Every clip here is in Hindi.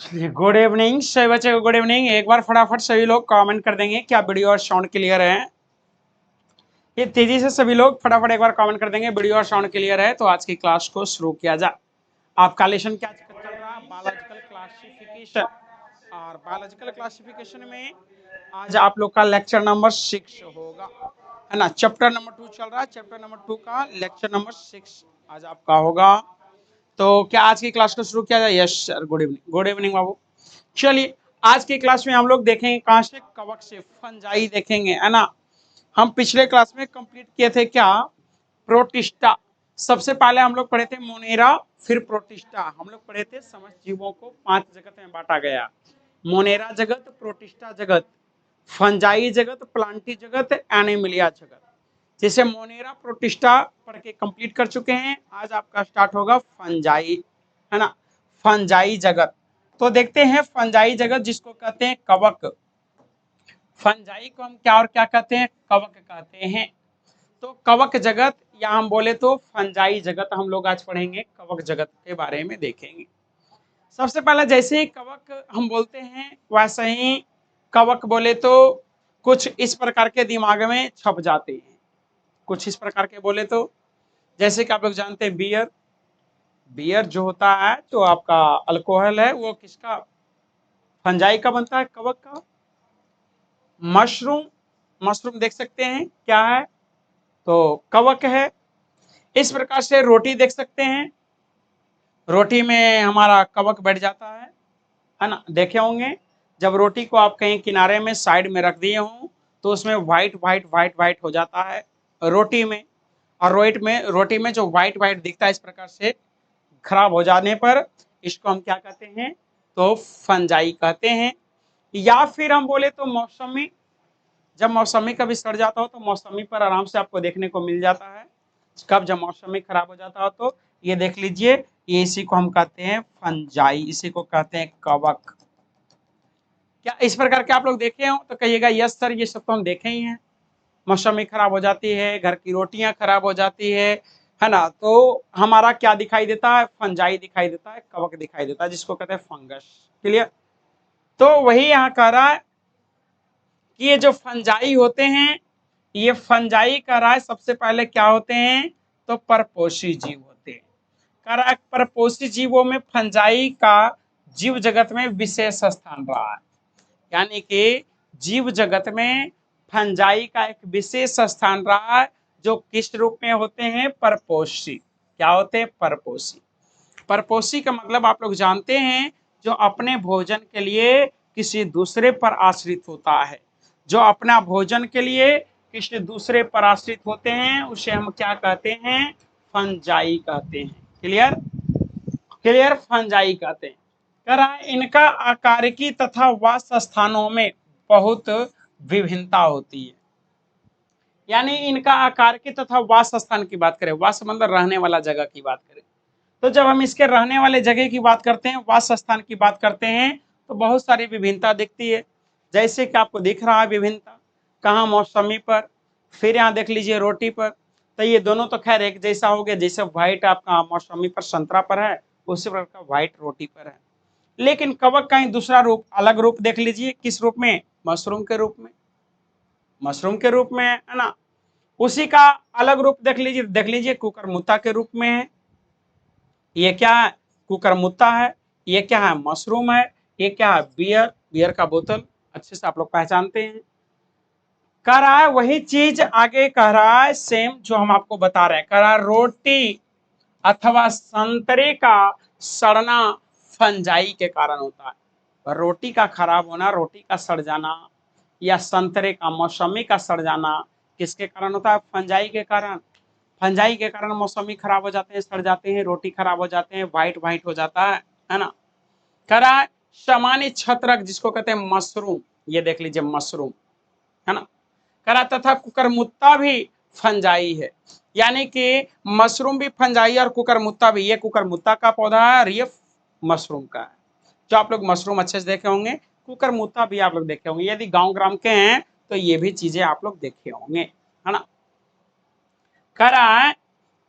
गुड इवनिंग सभी बच्चे को गुड इवनिंग। एक बार फटाफट सभी लोग कमेंट कर देंगे क्या वीडियो और साउंड क्लियर है। ये तेजी से सभी लोग फटाफट एक बार कमेंट कर देंगे वीडियो और साउंड क्लियर है। तो आज की क्लास को शुरू किया जाए। आपका लेसन क्या चल रहा है? Biological classification. और बायोलॉजिकल क्लासिफिकेशन में आज आप लोग का लेक्चर नंबर 6 होगा, है ना। चैप्टर नंबर 2 चल रहा है, चैप्टर नंबर 2 का लेक्चर नंबर 6 आज आपका होगा। तो क्या आज की क्लास को शुरू किया जाए? Yes sir, good evening. Good evening बाबू। चलिए, आज की क्लास में हम लोग देखेंगे कहाँ से, कवक से, फंजाई देखेंगे, है ना। हम पिछले क्लास में कंप्लीट किए थे क्या, प्रोटिस्टा। सबसे पहले हम लोग पढ़े थे मोनेरा, फिर प्रोटिस्टा। हम लोग पढ़े थे समस्त जीवों को 5 जगत में बांटा गया। मोनेरा जगत, प्रोटिस्टा जगत, फंजाई जगत, प्लांटी जगत, एनिमिलिया जगत। जैसे मोनेरा प्रोटिस्टा पढ़ के कंप्लीट कर चुके हैं, आज आपका स्टार्ट होगा फंजाई, है ना। फंजाई जगत। तो देखते हैं फंजाई जगत जिसको कहते हैं कवक। फंजाई को हम क्या और क्या कहते हैं? कवक कहते हैं। तो कवक जगत या हम बोले तो फंजाई जगत हम लोग आज पढ़ेंगे, कवक जगत के बारे में देखेंगे। सबसे पहले जैसे ही कवक हम बोलते हैं वैसे ही कवक बोले तो कुछ इस प्रकार के दिमाग में छप जाते हैं। कुछ इस प्रकार के बोले तो जैसे कि आप लोग जानते हैं बियर। बियर जो होता है, जो आपका अल्कोहल है, वो किसका? फंजाई का बनता है, कवक का। मशरूम, मशरूम देख सकते हैं क्या है, तो कवक है। इस प्रकार से रोटी देख सकते हैं, रोटी में हमारा कवक बैठ जाता है ना। देखे होंगे जब रोटी को आप कहीं किनारे में साइड में रख दिए हों तो उसमें व्हाइट व्हाइट व्हाइट व्हाइट हो जाता है रोटी में। और रोटी में जो व्हाइट व्हाइट दिखता है इस प्रकार से खराब हो जाने पर इसको हम क्या कहते हैं? तो फंजाई कहते हैं। या फिर हम बोले तो मौसमी। जब मौसमी कभी सड़ जाता हो तो मौसमी पर आराम से आपको देखने को मिल जाता है। कब? जब मौसमी खराब हो जाता हो तो ये देख लीजिए, ये इसी को हम कहते हैं फंजाई, इसी को कहते हैं कवक। क्या इस प्रकार के आप लोग देखे हो तो कहिएगा यस सर, ये सब तो हम देखे ही हैं। मौसमी खराब हो जाती है, घर की रोटियां खराब हो जाती है ना। तो हमारा क्या दिखाई देता है? फंजाई दिखाई देता है, कवक दिखाई देता है, जिसको कहते हैं फंगस। क्लियर? तो वही यहाँ कह रहा है कि ये जो फंजाई होते हैं, ये फंजाई कह रहा है सबसे पहले क्या होते हैं? तो परपोषी जीव होते हैं। कह रहा है परपोषी जीवों में फंजाई का जीव जगत में विशेष स्थान रहा है। यानी कि जीव जगत में फंजाई का एक विशेष स्थान रहा है, जो किस रूप में होते हैं? परपोषी। क्या होते हैं? परपोषी। परपोषी का मतलब आप लोग जानते हैं, जो अपने भोजन के लिए किसी दूसरे पर आश्रित होता है। जो अपना भोजन के लिए किसी दूसरे पर आश्रित होते हैं उसे हम क्या कहते हैं? फंजाई कहते हैं। क्लियर? क्लियर, फंजाई कहते हैं। कह रहा है इनका आकारिकी तथा वास स्थानों में बहुत विभिन्नता होती है। यानी इनका आकारिकी तथा वास स्थान की बात करें, वास मतलब रहने वाला जगह की बात करें, तो जब हम इसके रहने वाले जगह की बात करते हैं, वास स्थान की बात करते हैं, तो बहुत सारी विभिन्नता दिखती है। जैसे कि आपको दिख रहा है विभिन्नता कहाँ? मौसमी पर, फिर यहाँ देख लीजिए रोटी पर। तो ये दोनों तो खैर एक जैसा हो गया, जैसे व्हाइट आपका मौसमी पर संतरा पर है, उसी प्रकार का व्हाइट रोटी पर है। लेकिन कवक का ही दूसरा रूप, अलग रूप देख लीजिए। किस रूप में? मशरूम के रूप में। मशरूम के रूप में है ना। उसी का अलग रूप देख लीजिए कुकरमुत्ता के रूप में है। ये क्या है? कुकरमुत्ता है। ये क्या है? मशरूम है। ये क्या है? बियर, बियर का बोतल, अच्छे से आप लोग पहचानते हैं। कह रहा है वही चीज आगे कह रहा है, सेम जो हम आपको बता रहे हैं। कह रहा है रोटी अथवा संतरे का सड़ना फंजाई के कारण होता है। रोटी का खराब होना, रोटी का सड़ जाना, या संतरे का, मौसमी का सड़ जाना किसके कारण होता है? फंजाई के कारण। फंजाई के कारण मौसमी खराब हो जाते हैं, सड़ जाते हैं, रोटी खराब हो जाते हैं, व्हाइट व्हाइट हो जाता है ना। कह रहा है सामान्य छत्रक जिसको कहते हैं मशरूम, ये देख लीजिए मशरूम, है ना। कह रहा तथा कुकरमुत्ता भी फंजाई है। यानी कि मशरूम भी फंजाई और कुकरमुत्ता भी। ये कुकरमुत्ता का पौधा है और ये मशरूम का है। जो आप लोग मशरूम अच्छे से देखे होंगे, कुकरमुत्ता भी आप लोग देखे होंगे। यदि गांव ग्राम के हैं तो ये भी चीजें आप लोग देखे होंगे, है ना। कह रहा है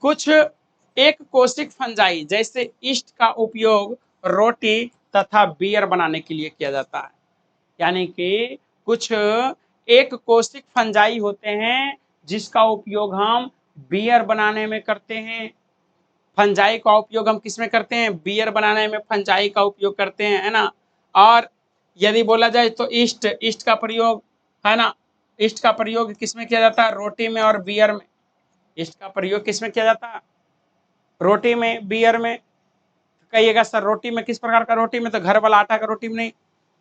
कुछ एक कोशिक फंजाई जैसे ईस्ट का उपयोग रोटी तथा बियर बनाने के लिए किया जाता है। यानी कि कुछ एक कोशिक फंजाई होते हैं जिसका उपयोग हम बियर बनाने में करते हैं। फंजाई का उपयोग हम किस में करते हैं? बियर बनाने में फंजाई का उपयोग करते हैं, है ना। और यदि बोला जाए तो ईस्ट का प्रयोग, है ना, ईस्ट का प्रयोग किस में किया जाता है? रोटी में और बियर में। ईस्ट का प्रयोग किस में किया जाता है? रोटी में, बियर में। कहिएगा सर रोटी में किस प्रकार का? रोटी में तो घर वाला आटा का रोटी में नहीं,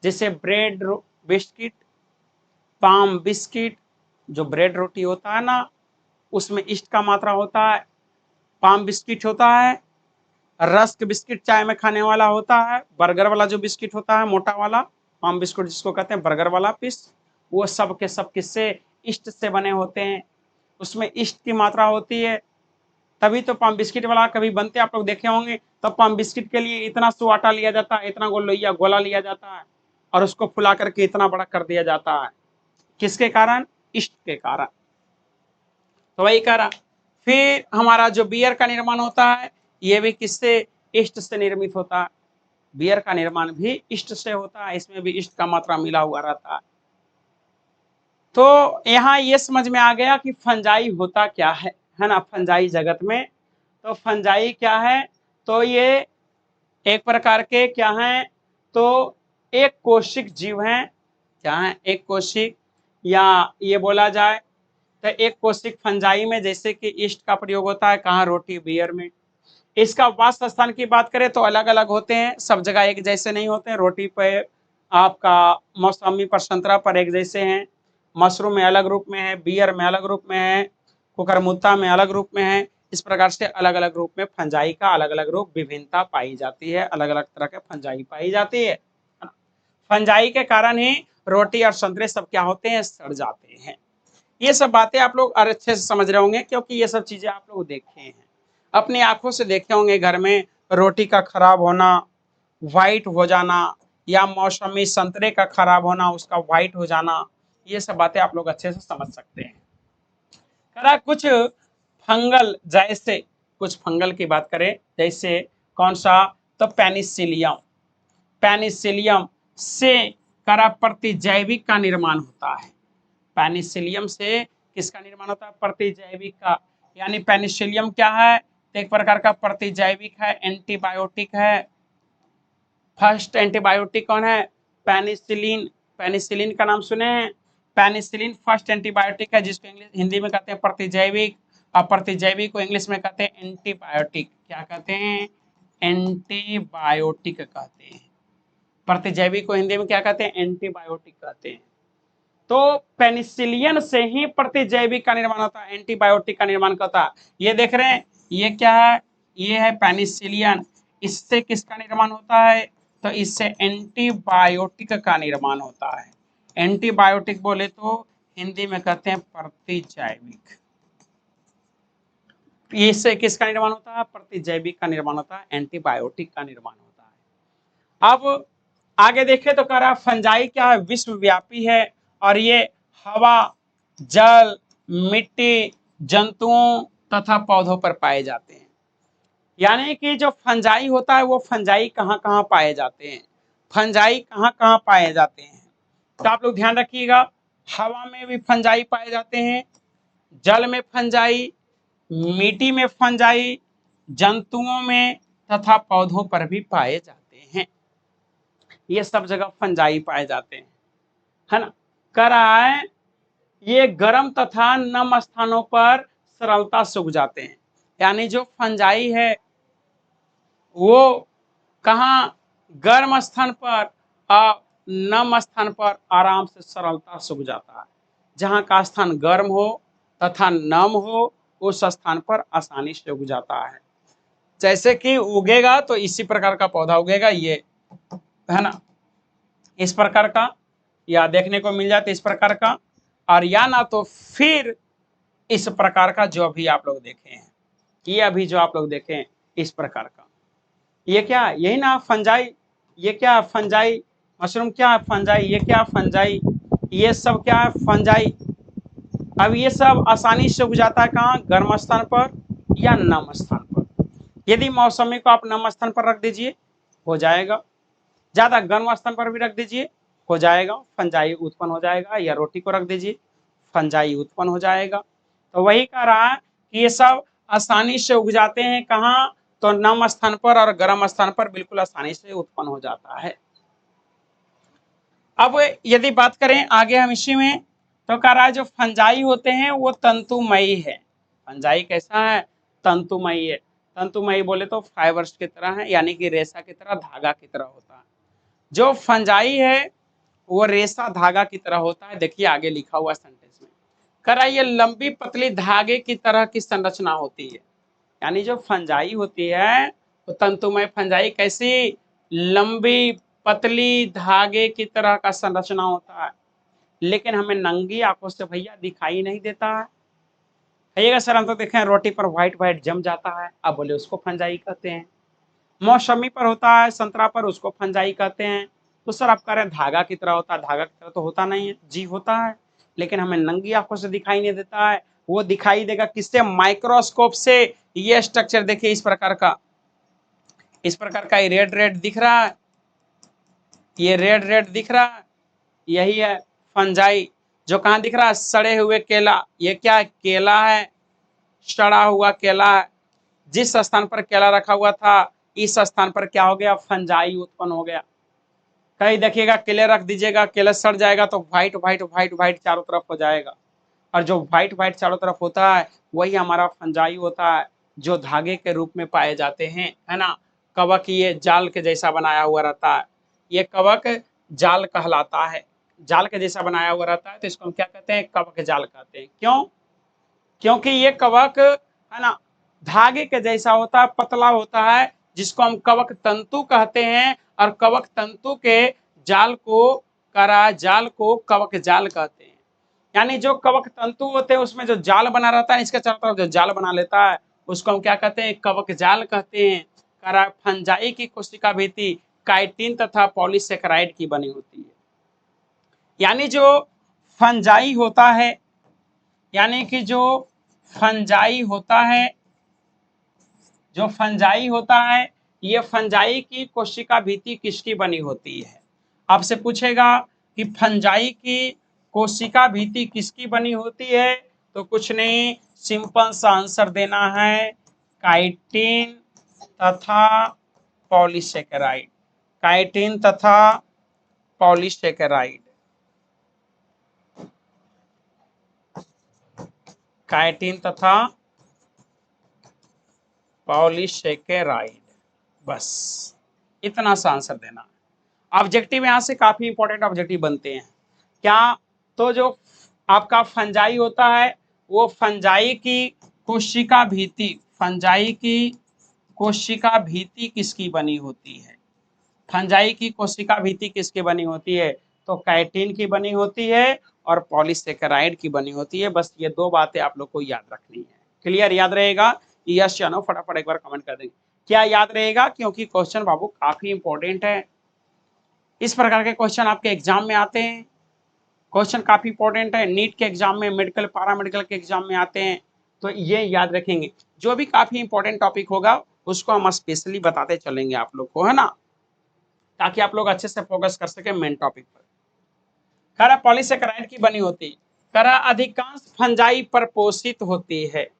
जैसे ब्रेड बिस्किट, पाम बिस्किट, जो ब्रेड रोटी होता है ना उसमें ईस्ट का मात्रा होता है। पाम बिस्किट होता है, रस्क बिस्किट चाय में खाने वाला होता है, बर्गर वाला जो बिस्किट होता है मोटा वाला, पाम बिस्कुट जिसको कहते हैं, बर्गर वाला पीस, वो सब के सब किससे? ईस्ट से बने होते हैं, उसमें ईस्ट की मात्रा होती है। तभी तो पाम बिस्किट वाला कभी बनते आप लोग देखे होंगे, तब पाम बिस्किट के लिए इतना सो आटा लिया जाता है, इतना गोला लिया जाता है और उसको फुला करके इतना बड़ा कर दिया जाता है। किसके कारण? ईस्ट के कारण। तो वही कारण। फिर हमारा जो बियर का निर्माण होता है ये भी किससे? ईस्ट से निर्मित होता है। बियर का निर्माण भी ईस्ट से होता है, इसमें भी ईस्ट का मात्रा मिला हुआ रहता है। तो यहाँ ये समझ में आ गया कि फंजाई होता क्या है ना, फंजाई जगत में। तो फंजाई क्या है? तो ये एक प्रकार के क्या हैं? तो एक कोशिक जीव हैं। क्या है? एक कोशिक, या ये बोला जाए तो एक कोशिक फंजाई में जैसे कि ईस्ट का प्रयोग होता है, कहाँ? रोटी बियर में। इसका वास स्थान की बात करें तो अलग अलग होते हैं, सब जगह एक जैसे नहीं होते हैं। रोटी पे आपका, मौसमी पर, संतरा पर एक जैसे हैं, मशरूम में अलग रूप में है, बियर में अलग रूप में है, कुकरमुत्ता में अलग रूप में है। इस प्रकार से अलग अलग रूप में फंजाई का अलग अलग रूप, विभिन्नता पाई जाती है, अलग अलग तरह के फंजाई पाई जाती है। फंजाई के कारण ही रोटी और संतरे सब क्या होते हैं? सड़ जाते हैं। ये सब बातें आप लोग अच्छे से समझ रहे होंगे क्योंकि ये सब चीजें आप लोग देखे हैं, अपनी आंखों से देखे होंगे। घर में रोटी का खराब होना, व्हाइट हो जाना, या मौसमी संतरे का खराब होना, उसका व्हाइट हो जाना, ये सब बातें आप लोग अच्छे से समझ सकते हैं। करा कुछ फंगल, जैसे कुछ फंगल की बात करें, जैसे कौन सा? तो पेनिसिलियम। पेनिसिलियम से करा प्रतिजैविक का निर्माण होता है। पेनिसिलियम से किसका निर्माण होता है? प्रतिजैविक का। यानी पेनिसिलियम क्या है? तो एक प्रकार का प्रतिजैविक है, एंटीबायोटिक है। फर्स्ट एंटीबायोटिक कौन है? पेनिसिलिन। पेनिसिलिन का नाम सुने हैं? पेनिसिलिन फर्स्ट एंटीबायोटिक है, जिसको इंग्लिश हिंदी में कहते हैं प्रतिजैविक, और प्रतिजैविक को इंग्लिश में कहते हैं एंटीबायोटिक। क्या कहते हैं? एंटीबायोटिक कहते हैं। प्रतिजैविक को हिंदी में क्या कहते हैं? एंटीबायोटिक कहते हैं। तो पेनिसिलियन से ही प्रतिजैविक का निर्माण होता है, एंटीबायोटिक का निर्माण करता है। ये देख रहे हैं, ये क्या है? ये है पेनिसिलियन। इससे किसका निर्माण होता है? तो इससे एंटीबायोटिक का निर्माण होता है। एंटीबायोटिक बोले तो हिंदी में कहते हैं प्रतिजैविक। इससे किसका निर्माण होता है? प्रतिजैविक का निर्माण होता है, एंटीबायोटिक का निर्माण होता है। अब आगे देखें तो कह रहा फंजाई क्या है? विश्वव्यापी है और ये हवा, जल, मिट्टी, जंतुओं तथा पौधों पर पाए जाते हैं। यानी कि जो फंजाई होता है वो फंजाई कहाँ कहाँ पाए जाते हैं? फंजाई कहाँ कहाँ पाए जाते हैं? तो आप लोग ध्यान रखिएगा, हवा में भी फंजाई पाए जाते हैं, जल में फंजाई, मिट्टी में फंजाई, जंतुओं में तथा पौधों पर भी पाए जाते हैं। ये सब जगह फंजाई पाए जाते हैं, है ना। कह रहा है ये गर्म तथा नम स्थानों पर सरलता से उग जाते हैं। यानी जो फंजाई है वो कहाँ? गर्म स्थान पर और नम स्थान पर आराम से सरलता से उग जाता है। जहाँ का स्थान गर्म हो तथा नम हो उस स्थान पर आसानी से उग जाता है। जैसे कि उगेगा तो इसी प्रकार का पौधा उगेगा, ये है ना, इस प्रकार का, या देखने को मिल जाता इस प्रकार का, और या ना तो फिर इस प्रकार का जो अभी आप लोग देखे हैं, ये अभी जो आप लोग देखे हैं इस प्रकार का। ये क्या? यही ना फंजाई। ये क्या? फंजाई। मशरूम क्या है? फंजाई। ये क्या? फंजाई। ये सब क्या है? फंजाई। अब ये सब आसानी से उग जाता है कहाँ? गर्म स्थान पर या नम स्थान पर। यदि मौसमी को आप नम स्थान पर रख दीजिए हो जाएगा, ज्यादा गर्म स्थान पर भी रख दीजिए, हो जाएगा, फंजाई उत्पन्न हो जाएगा, या रोटी को रख दीजिए, फंजाई उत्पन्न हो जाएगा। तो वही कह रहा है कि ये सब आसानी से उग जाते हैं कहाँ, तो नम स्थान पर और गर्म स्थान पर बिल्कुल आसानी से उत्पन्न हो जाता है। अब यदि बात करें आगे हम इसी में, तो कह रहा है जो फंजाई होते हैं वो तंतुमयी है। फंजाई कैसा है, तंतुमयी है। तंतुमयी बोले तो फाइबर्स की तरह है, यानी कि रेशा की तरह, धागा की तरह होता है। जो फंजाई है वो रेशा धागा की तरह होता है। देखिए आगे लिखा हुआ सेंटेंस में, कह रहा है ये लंबी पतली धागे की तरह की संरचना होती है। यानी जो फंजाई होती है तो तंतुमय फंजाई कैसी, लंबी पतली धागे की तरह का संरचना होता है, लेकिन हमें नंगी आंखों से भैया दिखाई नहीं देता है। कहिएगा सर हम तो देखें रोटी पर व्हाइट व्हाइट जम जाता है, अब बोले उसको फंजाई कहते हैं। मौसमी पर होता है, संतरा पर, उसको फंजाई कहते हैं। तो सर आप कह रहे हैं धागा की तरह होता है, धागा की तरह तो होता नहीं है, जीव होता है, लेकिन हमें नंगी आंखों से दिखाई नहीं देता है। वो दिखाई देगा किससे, माइक्रोस्कोप से। ये स्ट्रक्चर देखिए इस प्रकार का, इस प्रकार का ये रेड रेड दिख रहा है, ये रेड रेड दिख रहा है, यही है फंजाई। जो कहाँ दिख रहा है, सड़े हुए केला, ये क्या है, केला है, सड़ा हुआ केला है। जिस स्थान पर केला रखा हुआ था इस स्थान पर क्या हो गया, फंजाई उत्पन्न हो गया। कहीं देखिएगा केले रख दीजिएगा, केला सड़ जाएगा तो व्हाइट व्हाइट व्हाइट व्हाइट चारों तरफ हो जाएगा, और जो व्हाइट व्हाइट चारों तरफ होता है वही हमारा फंजाई होता है, जो धागे के रूप में पाए जाते हैं, है ना। कवक ये जाल के जैसा बनाया हुआ रहता है, ये कवक जाल कहलाता है, जाल के जैसा बनाया हुआ रहता है, तो इसको हम क्या कहते हैं, कवक जाल कहते हैं। क्यों, क्योंकि ये कवक है ना धागे के जैसा होता है, पतला होता है, जिसको हम कवक तंतु कहते हैं, और कवक तंतु के जाल को जाल को कवक जाल कहते हैं। यानी जो कवक तंतु होते हैं उसमें जो जाल बना रहता है, इसके चारों तरफ जो जाल बना लेता है उसको हम क्या कहते हैं, कवक जाल कहते हैं। फंजाई की कोशिका भित्ति काइटिन तथा पॉलीसेकेराइड की बनी होती है। यानी जो फंजाई होता है, यानी कि जो फंजाई होता है, जो फंजाई होता है, ये फंजाई की कोशिका भित्ति किसकी बनी होती है। आपसे पूछेगा कि फंजाई की कोशिका भित्ति किसकी बनी होती है, तो कुछ नहीं, सिंपल सा आंसर देना है, काइटिन तथा पॉलीसेकेराइड, काइटिन तथा पॉलीसेकेराइड, काइटिन तथा पॉलीसेकेराइड, बस इतना सा आंसर देना। ऑब्जेक्टिव यहाँ से काफी इंपॉर्टेंट ऑब्जेक्टिव बनते हैं क्या, तो जो आपका फंजाई होता है वो फंजाई की कोशिका भित्ति, फंजाई की कोशिका भित्ति किसकी बनी होती है, फंजाई की कोशिका भित्ति किसकी बनी होती है, तो काइटिन की बनी होती है और पॉलीसेकेराइड की बनी होती है। बस ये दो बातें आप लोग को याद रखनी है। क्लियर, याद रहेगा, यस या नो फटाफट एक बार कमेंट कर देंगे। क्या याद रहेगा, क्योंकि क्वेश्चन बाबू काफी इंपॉर्टेंट है, इस प्रकार के क्वेश्चन आपके एग्जाम में आते हैं, क्वेश्चन काफी इंपॉर्टेंट है, नीट के एग्जाम में, मेडिकल पैरामेडिकल के एग्जाम में आते हैं, तो ये याद रखेंगे। जो भी काफी इंपॉर्टेंट टॉपिक होगा उसको हम स्पेशली बताते चलेंगे आप लोग को, है ना, ताकि आप लोग अच्छे से फोकस कर सके मेन टॉपिक पर। करा पॉलीसेकेराइड की बनी होती, करा अधिकांश फंजाई परपोषित होती है।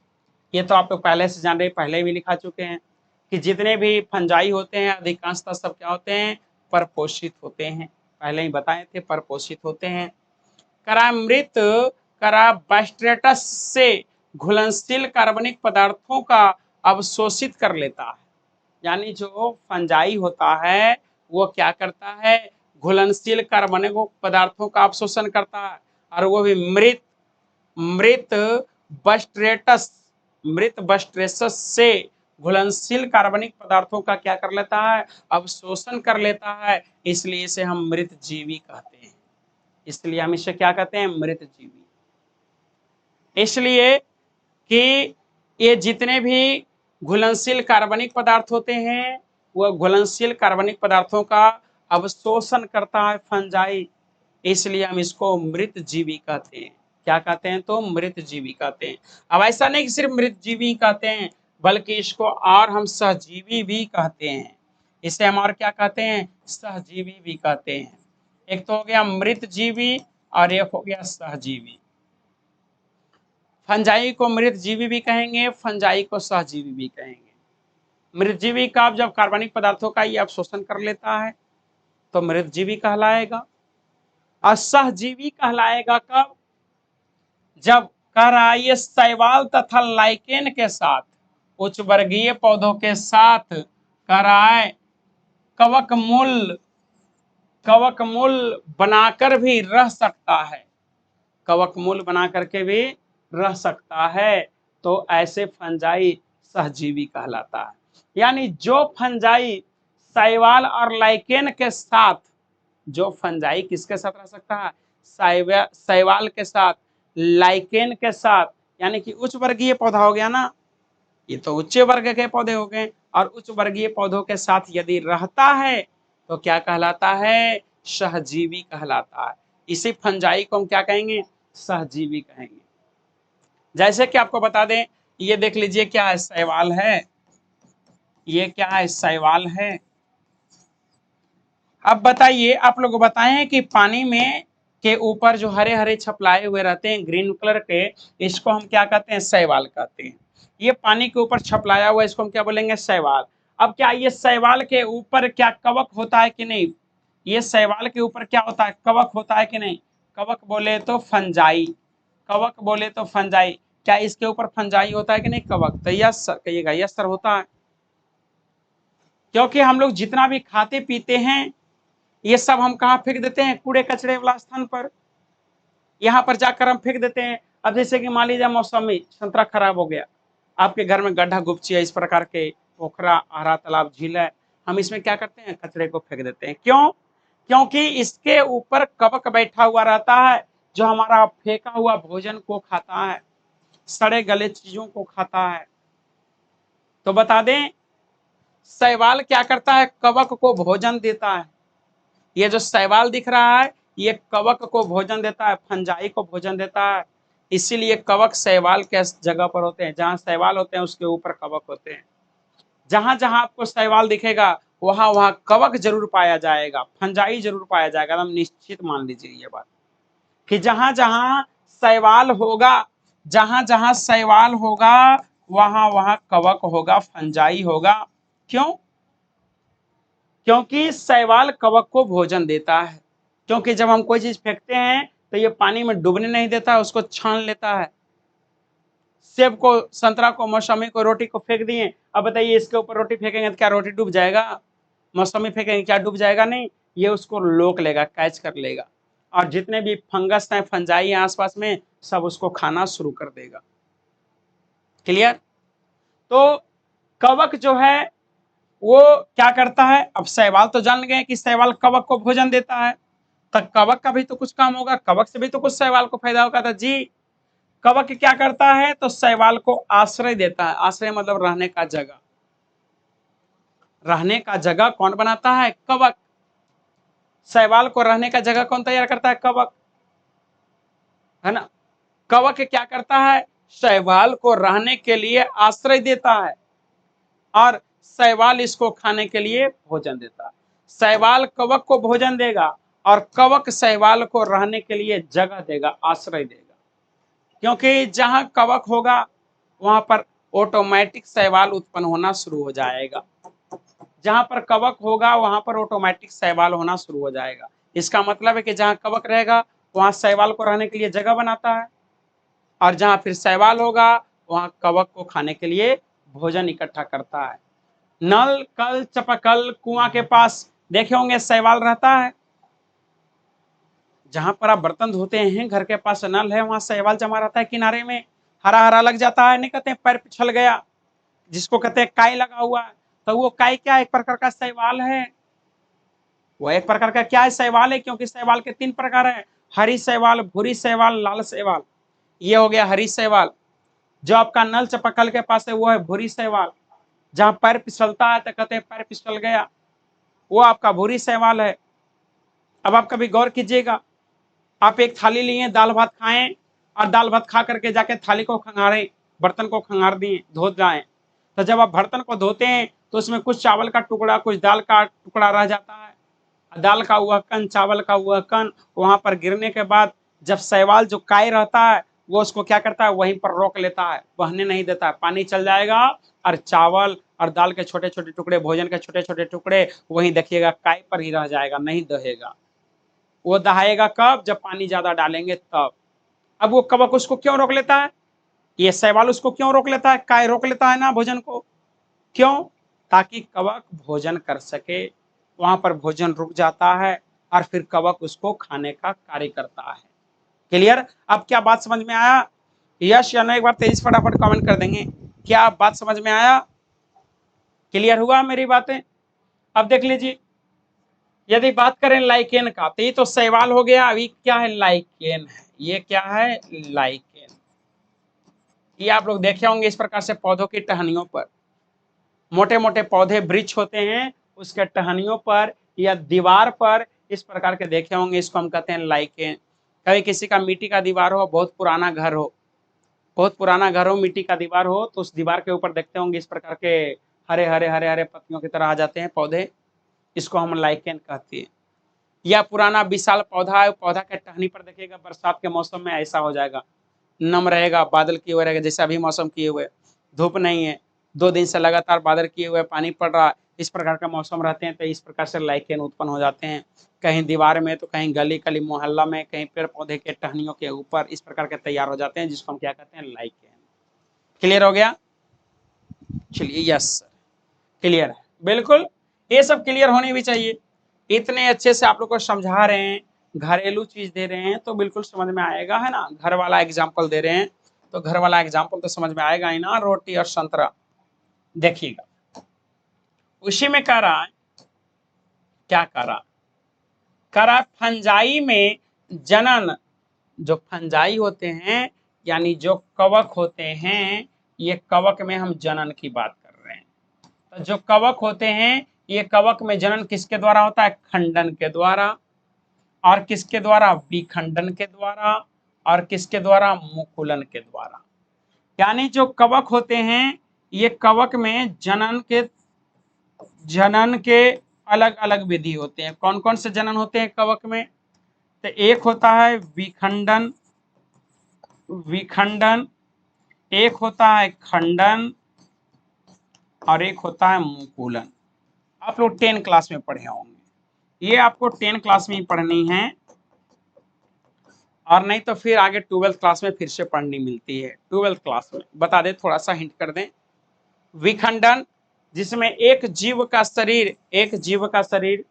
ये तो आप लोग पहले से जान रहे, पहले भी लिखा चुके हैं कि जितने भी फंजाई होते हैं अधिकांशतः सब क्या होते हैं, परपोषित होते हैं, पहले ही बताए थे परपोषित होते हैं। करा मृत करा बैस्ट्रेटस से घुलनशील कार्बनिक पदार्थों का अवशोषित कर लेता है। यानी जो फंजाई होता है वो क्या करता है, घुलनशील कार्बनिक पदार्थों का अवशोषण करता है, और वो भी मृत मृत बस्ट्रेटस, मृत बस्ट्रेसस से घुलनशील कार्बनिक पदार्थों का क्या कर लेता है, अवशोषण कर लेता है, इसलिए इसे हम मृत जीवी कहते हैं, इसलिए हम इसे क्या कहते हैं, मृत जीवी। इसलिए कि ये जितने भी घुलनशील कार्बनिक पदार्थ होते हैं वह घुलनशील कार्बनिक पदार्थों का अवशोषण करता है फंजाई, इसलिए हम इसको मृत जीवी कहते हैं। क्या कहते हैं, तो मृत जीवी कहते हैं। अब ऐसा नहीं कि सिर्फ मृत जीवी कहते हैं, बल्कि इसको और हम सहजीवी भी कहते हैं, इसे हम और क्या कहते हैं, सहजीवी भी कहते हैं। एक तो हो गया मृत जीवी और एक हो गया सहजीवी। फंजाई को मृत जीवी भी कहेंगे, फंजाई को सहजीवी भी कहेंगे। मृतजीवी का जब कार्बनिक पदार्थों का ये अवशोषण कर लेता है तो मृतजीवी कहलाएगा। और सहजीवी कहलाएगा कब, जब कह रहा है ये शैवाल तथा लाइकेन के साथ, उच्च वर्गीय पौधों के साथ कह रहा है कवक मूल बनाकर भी रह सकता है, कवक मूल बना करके भी रह सकता है, तो ऐसे फंजाई सहजीवी कहलाता है। यानी जो फंजाई शैवाल और लाइकेन के साथ, जो फंजाई किसके साथ रह सकता है, शैवाल के साथ, लाइकेन के साथ, यानी कि उच्च वर्गीय पौधा हो गया ना, ये तो उच्च वर्ग के पौधे हो गए, और उच्च वर्गीय पौधों के साथ यदि रहता है तो क्या कहलाता है, सहजीवी कहलाता है। इसी फंजाई को हम क्या कहेंगे, सहजीवी कहेंगे। जैसे कि आपको बता दें, ये देख लीजिए क्या है, शैवाल है, ये क्या है, शैवाल है। अब बताइए, आप लोग बताएं कि पानी में के ऊपर जो हरे हरे छपलाए हुए रहते हैं ग्रीन कलर के, इसको हम क्या कहते हैं, शैवाल कहते हैं। ये पानी के ऊपर छपलाया हुआ, इसको हम क्या बोलेंगे, शैवाल। अब क्या ये शैवाल के ऊपर क्या कवक होता है कि नहीं, ये शैवाल के ऊपर क्या होता है, कवक होता है कि नहीं, कवक बोले तो फंजाई, कवक बोले तो फंजाई, क्या इसके ऊपर फंजाई होता है कि नहीं, कवक, तो यस सर कहिएगा, यस सर होता है। क्योंकि हम लोग जितना भी खाते पीते हैं ये सब हम कहाँ फेंक देते हैं, कूड़े कचरे वाला स्थान पर, यहाँ पर जाकर हम फेंक देते हैं। अब जैसे कि मान लीजिए मौसमी संतरा खराब हो गया, आपके घर में गड्ढा गुपचिया इस प्रकार के पोखरा, हरा तालाब, झील है, हम इसमें क्या करते हैं, कचरे को फेंक देते हैं। क्यों, क्योंकि इसके ऊपर कवक बैठा हुआ रहता है जो हमारा फेंका हुआ भोजन को खाता है, सड़े गले चीजों को खाता है। तो बता दें, शैवाल क्या करता है, कवक को भोजन देता है। ये जो शैवाल दिख रहा है ये कवक को भोजन देता है, फंजाई को भोजन देता है। इसीलिए कवक शैवाल के जगह पर होते हैं, जहां शैवाल होते हैं उसके ऊपर कवक होते हैं। जहां जहां आपको शैवाल दिखेगा वहां वहां कवक जरूर पाया जाएगा, फंजाई जरूर पाया जाएगा, एकदम निश्चित मान लीजिए ये बात कि जहां जहां शैवाल होगा, जहां जहां शैवाल होगा वहां वहां कवक होगा, फंजाई होगा। क्यों, क्योंकि शैवाल कवक को भोजन देता है। क्योंकि जब हम कोई चीज फेंकते हैं तो ये पानी में डूबने नहीं देता, उसको छान लेता है। सेब को, संतरा को, मौसमी को, रोटी को फेंक दिए, अब बताइए इसके ऊपर रोटी फेंकेंगे तो क्या रोटी डूब जाएगा, मौसमी फेंकेंगे क्या डूब जाएगा, नहीं, ये उसको लोक लेगा, कैच कर लेगा, और जितने भी फंगस हैं, फंजाई हैं आसपास में, सब उसको खाना शुरू कर देगा। क्लियर। तो कवक जो है वो क्या करता है, अब शैवाल तो जान गए कि शैवाल कवक को भोजन देता है, तब कवक का भी तो कुछ काम होगा, कवक से भी तो कुछ शैवाल को फायदा होगा। था जी, कवक क्या करता है, तो शैवाल को आश्रय देता है। आश्रय मतलब रहने का जगह, रहने का जगह कौन बनाता है, कवक। शैवाल को रहने का जगह कौन तैयार करता है, कवक, है ना। कवक क्या करता है, शैवाल को रहने के लिए आश्रय देता है और शैवाल इसको खाने के लिए भोजन देता है। शैवाल कवक को भोजन देगा और कवक शैवाल को रहने के लिए जगह देगा, आश्रय देगा। क्योंकि जहां कवक होगा वहां पर ऑटोमेटिक शैवाल उत्पन्न होना शुरू हो जाएगा, जहां पर कवक होगा वहां पर ऑटोमेटिक शैवाल होना शुरू हो जाएगा। इसका मतलब है कि जहां कवक रहेगा वहां शैवाल को रहने के लिए जगह बनाता है, और जहां फिर शैवाल होगा वहां कवक को खाने के लिए भोजन इकट्ठा करता है। नल, कल, चपकल, कुआं के पास देखे होंगे शैवाल रहता है। जहां पर आप बर्तन धोते हैं घर के पास नल है, वहां शैवाल जमा रहता है किनारे में, हरा हरा लग जाता है, नहीं कहते हैं पैर पिछल गया, जिसको कहते हैं काई लगा हुआ है, तो वो काई क्या, एक प्रकार का शैवाल है। वो एक प्रकार का क्या है, शैवाल है, क्योंकि शैवाल के 3 प्रकार है, हरी शैवाल, भूरी शैवाल, लाल शैवाल। ये हो गया हरी शैवाल। जो आपका नल चपकल के पास है वो है भूरी शैवाल, जहां पैर फिसलता है तो कहते हैं पैर फिसल गया, वो आपका भूरी शैवाल है। अब आप कभी गौर कीजिएगा, आप एक थाली लिए, दाल भात खाएं और दाल भात खा करके जाके थाली को खंगारे, बर्तन को खंगार दिए, धो जाए, तो जब आप बर्तन को धोते हैं तो उसमें कुछ चावल का टुकड़ा, कुछ दाल का टुकड़ा रह जाता है। दाल का वह कण, चावल का वह कण वहां पर गिरने के बाद जब शैवाल जो काई रहता है वो उसको क्या करता है, वहीं पर रोक लेता है, बहने नहीं देता है। पानी चल जाएगा और चावल और दाल के छोटे छोटे टुकड़े, भोजन के छोटे छोटे टुकड़े वहीं देखिएगा काई पर ही रह जाएगा, नहीं दहेगा। वो दहाएगा कब, जब पानी ज्यादा डालेंगे तब। अब वो कवक उसको क्यों रोक लेता है, ये शैवाल उसको क्यों रोक लेता है, काय रोक लेता है ना भोजन को, क्यों, ताकि कवक भोजन कर सके। वहां पर भोजन रुक जाता है और फिर कवक उसको खाने का कार्य करता है। क्लियर। अब क्या बात समझ में आया, यस या नो एक बार तेजी फटाफट कमेंट कर देंगे। क्या बात समझ में आया, क्लियर हुआ मेरी बातें। अब देख लीजिए, यदि बात करें लाइकेन का तो ये तो सवाल हो गया। अभी क्या है, लाइकेन है, ये क्या है, लाइकेन। ये आप लोग देखे होंगे इस प्रकार से पौधों की टहनियों पर, मोटे मोटे पौधे वृक्ष होते हैं, उसके टहनियों पर या दीवार पर इस प्रकार के देखे होंगे, इसको हम कहते हैं लाइकेन। कभी किसी का मिट्टी का दीवार हो, बहुत पुराना घर हो, बहुत पुराना घर हो, मिट्टी का दीवार हो, तो उस दीवार के ऊपर देखते होंगे इस प्रकार के हरे हरे हरे हरे पत्तियों की तरह आ जाते हैं पौधे, इसको हम लाइकेन कहते हैं। या पुराना विशाल पौधा है, पौधा के टहनी पर देखिएगा बरसात के मौसम में ऐसा हो जाएगा, नम रहेगा, बादल किए हुए रहेगा, जैसे अभी मौसम किए हुए, धूप नहीं है, 2 दिन से लगातार बादल किए हुए, पानी पड़ रहा, इस प्रकार का मौसम रहते हैं, तो इस प्रकार से लाइकेन उत्पन्न हो जाते हैं। कहीं दीवार में तो कहीं गली कली मोहल्ला में, कहीं पेड़ पौधे के टहनियों के ऊपर इस प्रकार के तैयार हो जाते हैं, जिसको हम क्या कहते हैं, लाइकेन। क्लियर हो गया, चलिए यस सर, क्लियर है बिल्कुल, ये सब क्लियर होनी भी चाहिए। इतने अच्छे से आप लोग को समझा रहे हैं, घरेलू चीज दे रहे हैं तो बिल्कुल समझ में आएगा, है ना। घर वाला एग्जाम्पल दे रहे हैं तो घर वाला एग्जाम्पल तो समझ में आएगा ही ना, रोटी और संतरा। देखिएगा उसी में कह रहा है, क्या कह रहा है फंजाई में जनन, जो फंजाई होते हैं यानी जो कवक होते हैं, ये कवक में हम जनन की बात कर रहे हैं। तो जो कवक होते हैं, ये कवक में जनन किसके द्वारा होता है, खंडन के द्वारा, और किसके द्वारा, विखंडन के द्वारा, और किसके द्वारा, मुकुलन के द्वारा। यानी जो कवक होते हैं, ये कवक में जनन के अलग अलग विधि होते हैं। कौन कौन से जनन होते हैं कवक में, तो एक होता है विखंडन, विखंडन, एक होता है खंडन, और एक होता है मुकुलन। आप लोग 10 क्लास में पढ़े होंगे, ये आपको 10 क्लास में ही पढ़नी है, और नहीं तो फिर आगे 12th क्लास में फिर से पढ़नी मिलती है। 12th क्लास में बता दे, थोड़ा सा हिंट कर दें। विखंडन, जिसमें एक जीव का शरीर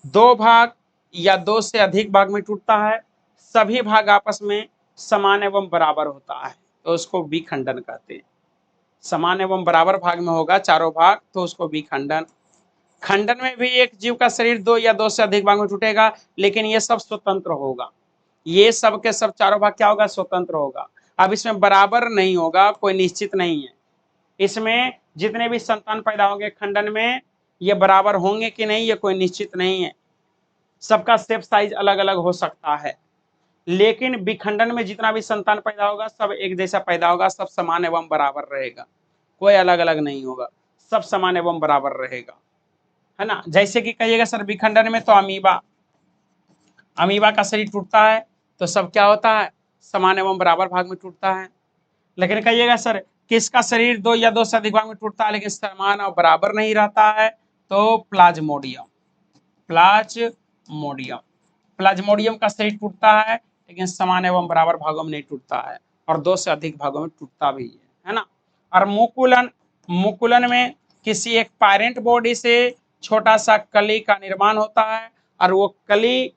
2 भाग या 2 से अधिक भाग में टूटता है, सभी भाग आपस में समान एवं बराबर होता है, तो उसको विखंडन कहते हैं। समान एवं बराबर भाग में होगा चारों भाग, तो उसको विखंडन। खंडन में भी एक जीव का शरीर 2 या 2 से अधिक भाग में टूटेगा, लेकिन ये सब स्वतंत्र होगा, ये सब के सब चारों भाग क्या होगा, स्वतंत्र होगा। अब इसमें बराबर नहीं होगा, कोई निश्चित नहीं है। इसमें जितने भी संतान पैदा होंगे खंडन में, ये बराबर होंगे कि नहीं, ये कोई निश्चित नहीं है, सबका शेप साइज अलग अलग हो सकता है। लेकिन विखंडन में जितना भी संतान पैदा होगा सब एक जैसा पैदा होगा, सब समान एवं बराबर रहेगा, कोई अलग अलग नहीं होगा, सब समान एवं बराबर रहेगा, है ना। जैसे कि कहिएगा सर विखंडन में तो अमीबा का शरीर टूटता है तो सब क्या होता है, समान एवं बराबर भाग में टूटता है। लेकिन कहिएगा सर किसका शरीर 2 या 2 से अधिक भाग में टूटता है लेकिन समान और बराबर नहीं रहता है, तो प्लाज्मोडियम, प्लाज्मोडियम, प्लाज्मोडियम का शरीर टूटता है लेकिन समान एवं बराबर भागों में नहीं टूटता है, और 2 से अधिक भागों में टूटता भी है ना। और मुकुलन, मुकुलन में किसी एक पैरेंट बॉडी से छोटा सा कली का निर्माण होता है, और वो कली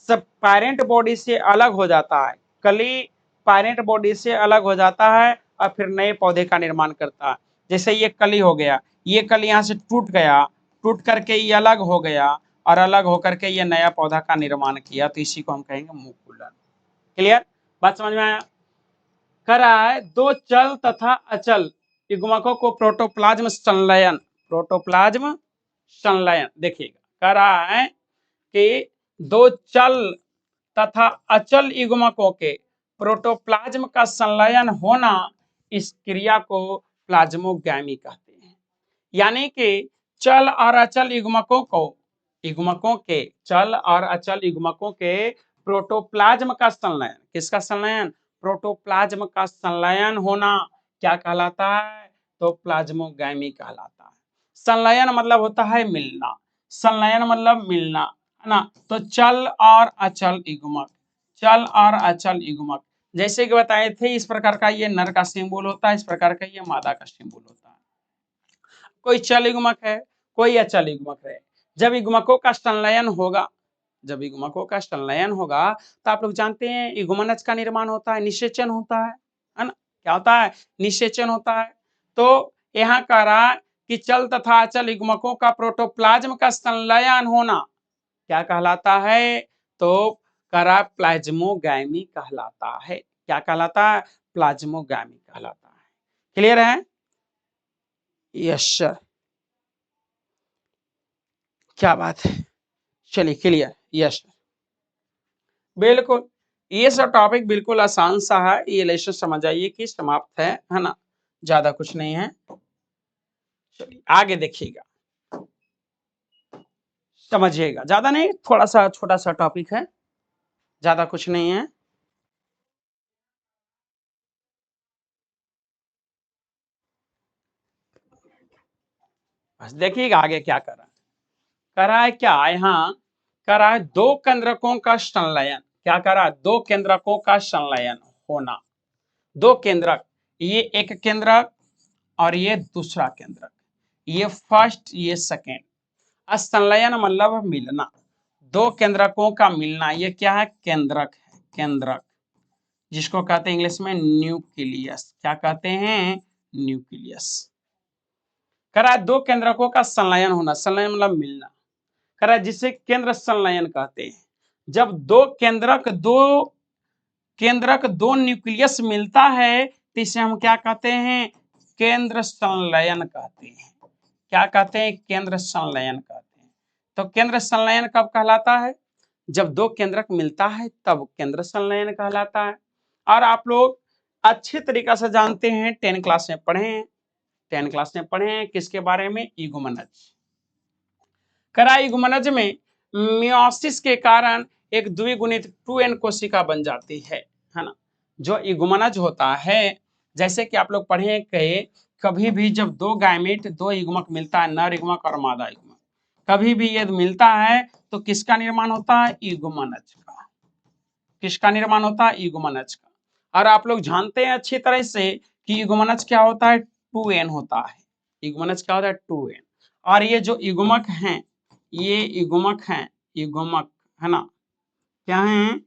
सब पैरेंट बॉडी से अलग हो जाता है, कली पैरेंट बॉडी से अलग हो जाता है और फिर नए पौधे का निर्माण करता है। जैसे ये कली हो गया, ये कली यहाँ से टूट गया, टूट करके ये अलग हो गया, और अलग होकर के ये नया पौधा का निर्माण किया, तो इसी को हम कहेंगे मुकुलन। क्लियर, बात समझ में आया। कह रहा है 2 चल तथा अचल युग्मकों को प्रोटोप्लाज्म संलयन, प्रोटोप्लाज्म संलयन, देखिएगा कह रहा है कि 2 चल तथा अचल युग्मकों के प्रोटोप्लाज्म का संलयन होना, इस क्रिया को प्लाज्मोगैमी कहते हैं। यानी कि चल और अचल युग्मकों के चल और अचल युग्मकों के प्रोटोप्लाज्म का संलयन, किसका संलयन? प्रोटोप्लाज्म का संलयन होना क्या कहलाता है? तो प्लाज्मोगैमी कहलाता है। संलयन मतलब होता है मिलना, संलयन मतलब मिलना, है ना। तो चल और अचल युग्मक, चल और अचल युग्मक जैसे कि बताए थे, इस प्रकार का ये नर का सिंबल होता है, इस प्रकार का ये मादा का सिंबल होता है। कोई चल युग्मक है, कोई अचल युग्मक है। जब युग्मकों का संलयन होगा, जब युग्मकों का संलयन होगा तो आप लोग जानते हैं युग्मनज का निर्माण होता है, निषेचन होता है ना। क्या होता है? निषेचन होता है। तो यहाँ कह रहा है कि चल तथा अचल युग्मकों का प्रोटोप्लाज्म का संलयन होना क्या कहलाता है? तो कह रहा प्लाज्मोगैमी कहलाता है। क्या कहलाता है? प्लाज्मोगैमी कहलाता है। क्लियर है? यस सर, क्या बात है। चलिए क्लियर, यस बिल्कुल। ये सब टॉपिक बिल्कुल आसान सा है, ये लेसन समझ आइए कि समाप्त है ना, ज्यादा कुछ नहीं है। चलिए आगे देखिएगा, समझिएगा, ज्यादा नहीं, थोड़ा सा छोटा सा टॉपिक है, ज्यादा कुछ नहीं है। बस देखिएगा आगे क्या कर रहा है। कर रहा है क्या यहाँ, कर रहा है दो केंद्रकों का संलयन। क्या कर रहा है? दो केंद्रकों का संलयन होना। दो केंद्रक, ये एक केंद्रक और ये दूसरा केंद्रक, ये फर्स्ट ये सेकेंड। संलयन मतलब मिलना, दो केंद्रकों का मिलना, ये क्या है? केंद्रक है, केंद्रक, जिसको कहते हैं इंग्लिश में न्यूक्लियस। क्या कहते हैं? न्यूक्लियस। करा दो केंद्रकों का संलयन होना, संलयन मतलब मिलना, करा जिसे केंद्र संलयन कहते हैं। जब दो न्यूक्लियस मिलता है तो इसे हम क्या कहते हैं? केंद्र संलयन कहते हैं। क्या कहते हैं? केंद्र संलयन कहते हैं। तो केंद्र संलयन कब कहलाता है? जब दो केंद्रक मिलता है तब केंद्र संलयन कहलाता है। और आप लोग अच्छे तरीका से जानते हैं, 10 क्लास में पढ़े हैं, 10 क्लास में पढ़े हैं किसके बारे में? युग्मनज। करा युग्मनज में मियोसिस के कारण एक द्विगुणित 2n कोशिका बन जाती है ना। जो युग्मनज होता है, जैसे कि आप लोग पढ़े कहे, कभी भी जब दो गायमेट, दो युग्मक मिलता है, नर युग्मक और मादा युग्मक, कभी भी यदि मिलता है तो किसका निर्माण होता है? युग्मनज का। किसका निर्माण होता है? युग्मनज का। और आप लोग जानते हैं अच्छी तरह से कि युग्मनज क्या होता है? 2n होता है। युग्मनज क्या होता है? 2n। और ये जो युग्मक हैं, ये युग्मक हैं, युग्मक है ना, क्या है?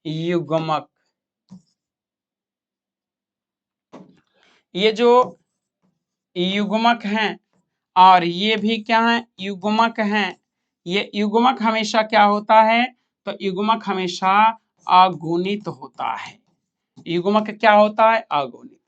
युग्मक। ये जो युग्मक हैं और ये भी क्या है? युग्मक हैं। ये युग्मक हमेशा क्या होता है? तो युग्मक हमेशा अगुणित होता है। युग्मक क्या होता है? अगुणित।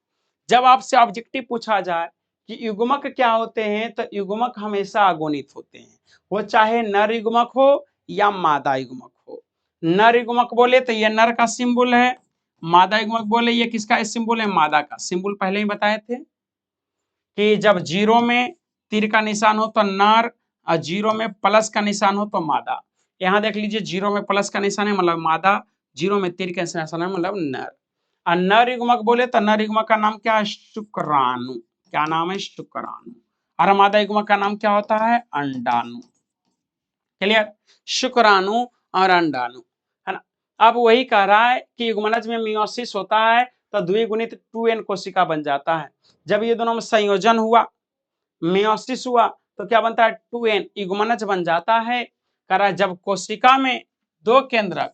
जब आपसे ऑब्जेक्टिव पूछा जाए कि युग्मक क्या होते हैं, तो युग्मक हमेशा अगुणित होते हैं, वो चाहे नर युग्मक हो या मादा युग्मक हो। नर युग्मक बोले तो ये नर का सिंबल है, मादा युग्मक बोले ये किसका सिंबल है? मादा का सिंबल। पहले ही बताए थे कि जब जीरो में तीर का निशान हो तो नर, और जीरो में प्लस का निशान हो तो मादा। यहाँ देख लीजिए, जीरो में प्लस का निशान है मतलब मादा, जीरो में तीर का निशान है मतलब नर। और नर युग्मक बोले तो नर युग्मक का नाम क्या है? शुक्राणु। क्या नाम है? शुक्राणु। और मादा युग्मक का नाम क्या होता है? अंडाणु। क्लियर? शुक्राणु और अंडाणु, है ना। अब वही कह रहा है कि युग्मनज में मियोसिस होता है तो द्विगुणित 2n कोशिका बन जाता है। जब ये दोनों में संयोजन हुआ, मियोसिस हुआ, तो क्या बनता है? 2n युग्मनज बन जाता है। कह रहा है जब कोशिका में दो केंद्रक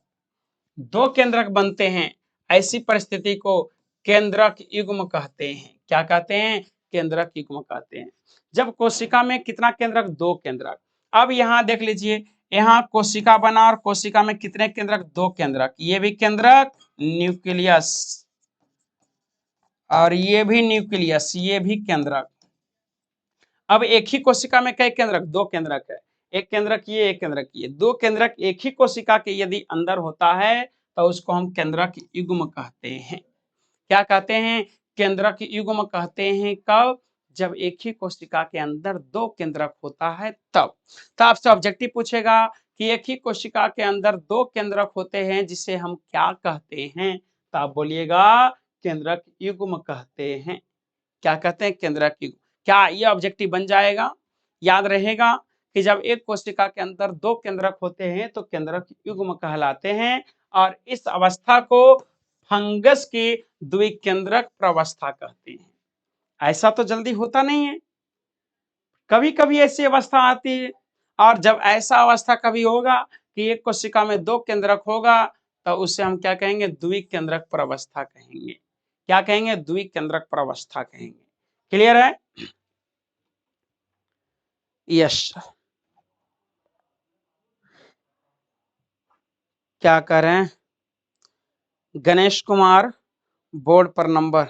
दो केंद्रक बनते हैं, ऐसी परिस्थिति को केंद्रक युग्म कहते हैं। क्या कहते हैं? केंद्रक युग्म कहते हैं। जब कोशिका में कितना केंद्रक? दो केंद्रक। अब यहाँ देख लीजिए, यहाँ कोशिका बना और कोशिका में कितने केंद्रक? दो केंद्रक। ये भी केंद्रक न्यूक्लियस, और ये भी न्यूक्लियस, ये भी केंद्रक। अब एक ही कोशिका में कई केंद्रक? दो केंद्रक है, एक केंद्रक ये, एक केंद्रक ये, दो केंद्रक एक ही कोशिका के यदि अंदर होता है तो उसको हम केंद्रक युग्म कहते हैं। क्या कहते हैं? केंद्रक युग्म कहते हैं। कब? जब एक ही कोशिका के अंदर दो केंद्रक होता है तब। तो आपसे ऑब्जेक्टिव पूछेगा कि एक ही कोशिका के अंदर दो केंद्रक होते हैं जिसे हम क्या कहते हैं, तो आप बोलिएगा केंद्रक युग्म कहते हैं। क्या कहते हैं? केंद्रक युग्म। क्या ये ऑब्जेक्टिव बन जाएगा? याद रहेगा कि जब एक कोशिका के अंदर दो केंद्रक होते हैं तो केंद्रक युग्म कहलाते हैं, और इस अवस्था को फंगस की द्विकेंद्रक प्रवस्था कहते हैं। ऐसा तो जल्दी होता नहीं है, कभी कभी ऐसी अवस्था आती है, और जब ऐसा अवस्था कभी होगा कि एक कोशिका में दो केंद्रक होगा तो उसे हम क्या कहेंगे? द्विकेंद्रक प्रवस्था कहेंगे। क्या कहेंगे? द्विकेंद्रक प्रवस्था कहेंगे। क्लियर है? यस। क्या कह रहे हैं? गणेश कुमार बोर्ड पर नंबर,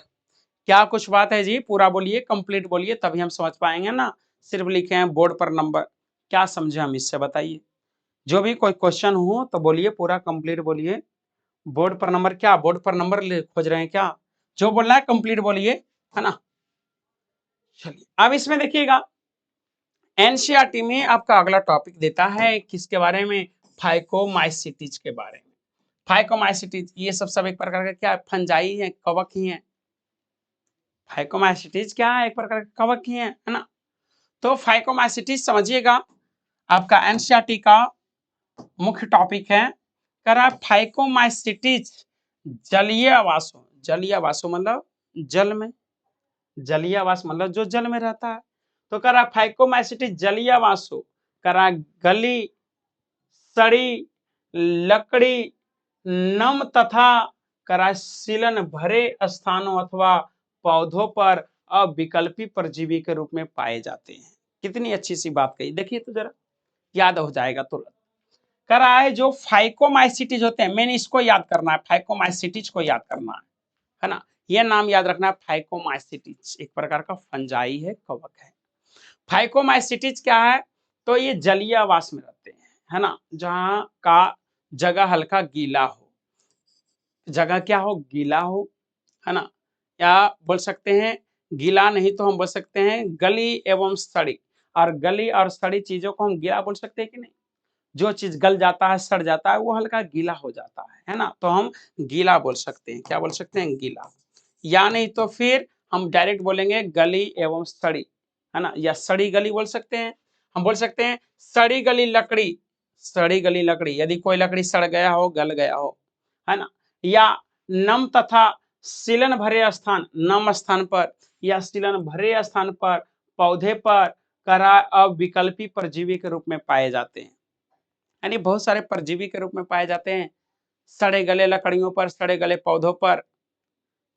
क्या कुछ बात है जी? पूरा बोलिए, कंप्लीट बोलिए, तभी हम समझ पाएंगे ना। सिर्फ लिखे हैं बोर्ड पर नंबर, क्या समझे हम इससे बताइए। जो भी कोई क्वेश्चन हो तो बोलिए, पूरा कंप्लीट बोलिए। बोर्ड पर नंबर, क्या बोर्ड पर नंबर खोज रहे हैं क्या? जो बोलना है कंप्लीट बोलिए, है ना। चलिए अब इसमें देखिएगा, एनसीईआरटी में आपका अगला टॉपिक देता है किसके बारे में? फाइकोमाइसिटीज के बारे में। फाइकोमाइसिटीज ये सब एक प्रकार का क्या फंजाई है, कवक ही है। फाइकोमाइसिटीज क्या है? एक प्रकार का कवक ही है ना। तो फाइकोमाइसिटीज समझिएगा, आपका एनसीईआरटी का मुख्य टॉपिक है। कह रहा फाइकोमाइसिटीज जलीय आवासों, जलीय आवासों मतलब जल में, जलीय आवास मतलब जो जल में रहता है। तो कह रहा फाइकोमाइसिटीज जलीय आवासों, कह रहा गली, सड़ी, लकड़ी, नम तथा कराशीलन भरे स्थानों अथवा पौधों पर अविकल्पी परजीवी के रूप में पाए जाते हैं। कितनी अच्छी सी बात कही, देखिए तो जरा याद हो जाएगा तुरंत। कह रहा है जो फाइकोमाइसिटीज होते हैं, मैंने इसको याद करना है, फाइकोमाइसिटीज को याद करना है ना। यह नाम याद रखना है, फाइकोमाइसिटीज एक प्रकार का फंजाई है, कवक है। फाइकोमाइसिटीज क्या है? तो ये जलीय आवास में रहते हैं, है ना, जहाँ का जगह हल्का गीला हो, जगह क्या हो? गीला हो, है ना। या बोल सकते हैं गीला नहीं तो हम बोल सकते हैं गली एवं सड़ी, और गली और सड़ी चीजों को हम गीला बोल सकते हैं कि नहीं? जो चीज गल जाता है, सड़ जाता है, वो हल्का गीला हो जाता है ना, तो हम गीला बोल सकते हैं। क्या बोल सकते हैं? गीला। या नहीं तो फिर हम डायरेक्ट बोलेंगे गली एवं सड़ी, है ना, या सड़ी गली बोल सकते हैं। हम बोल सकते हैं सड़ी गली लकड़ी, सड़ी गली लकड़ी यदि कोई लकड़ी सड़ गया हो, गल गया हो, है ना। या नम तथा सीलन भरे स्थान, नम स्थान पर या सीलन भरे स्थान पर पौधे पर करा अविकल्पी परजीवी के रूप में पाए जाते हैं, यानी बहुत सारे परजीवी के रूप में पाए जाते हैं। सड़े गले लकड़ियों पर, सड़े गले पौधों पर,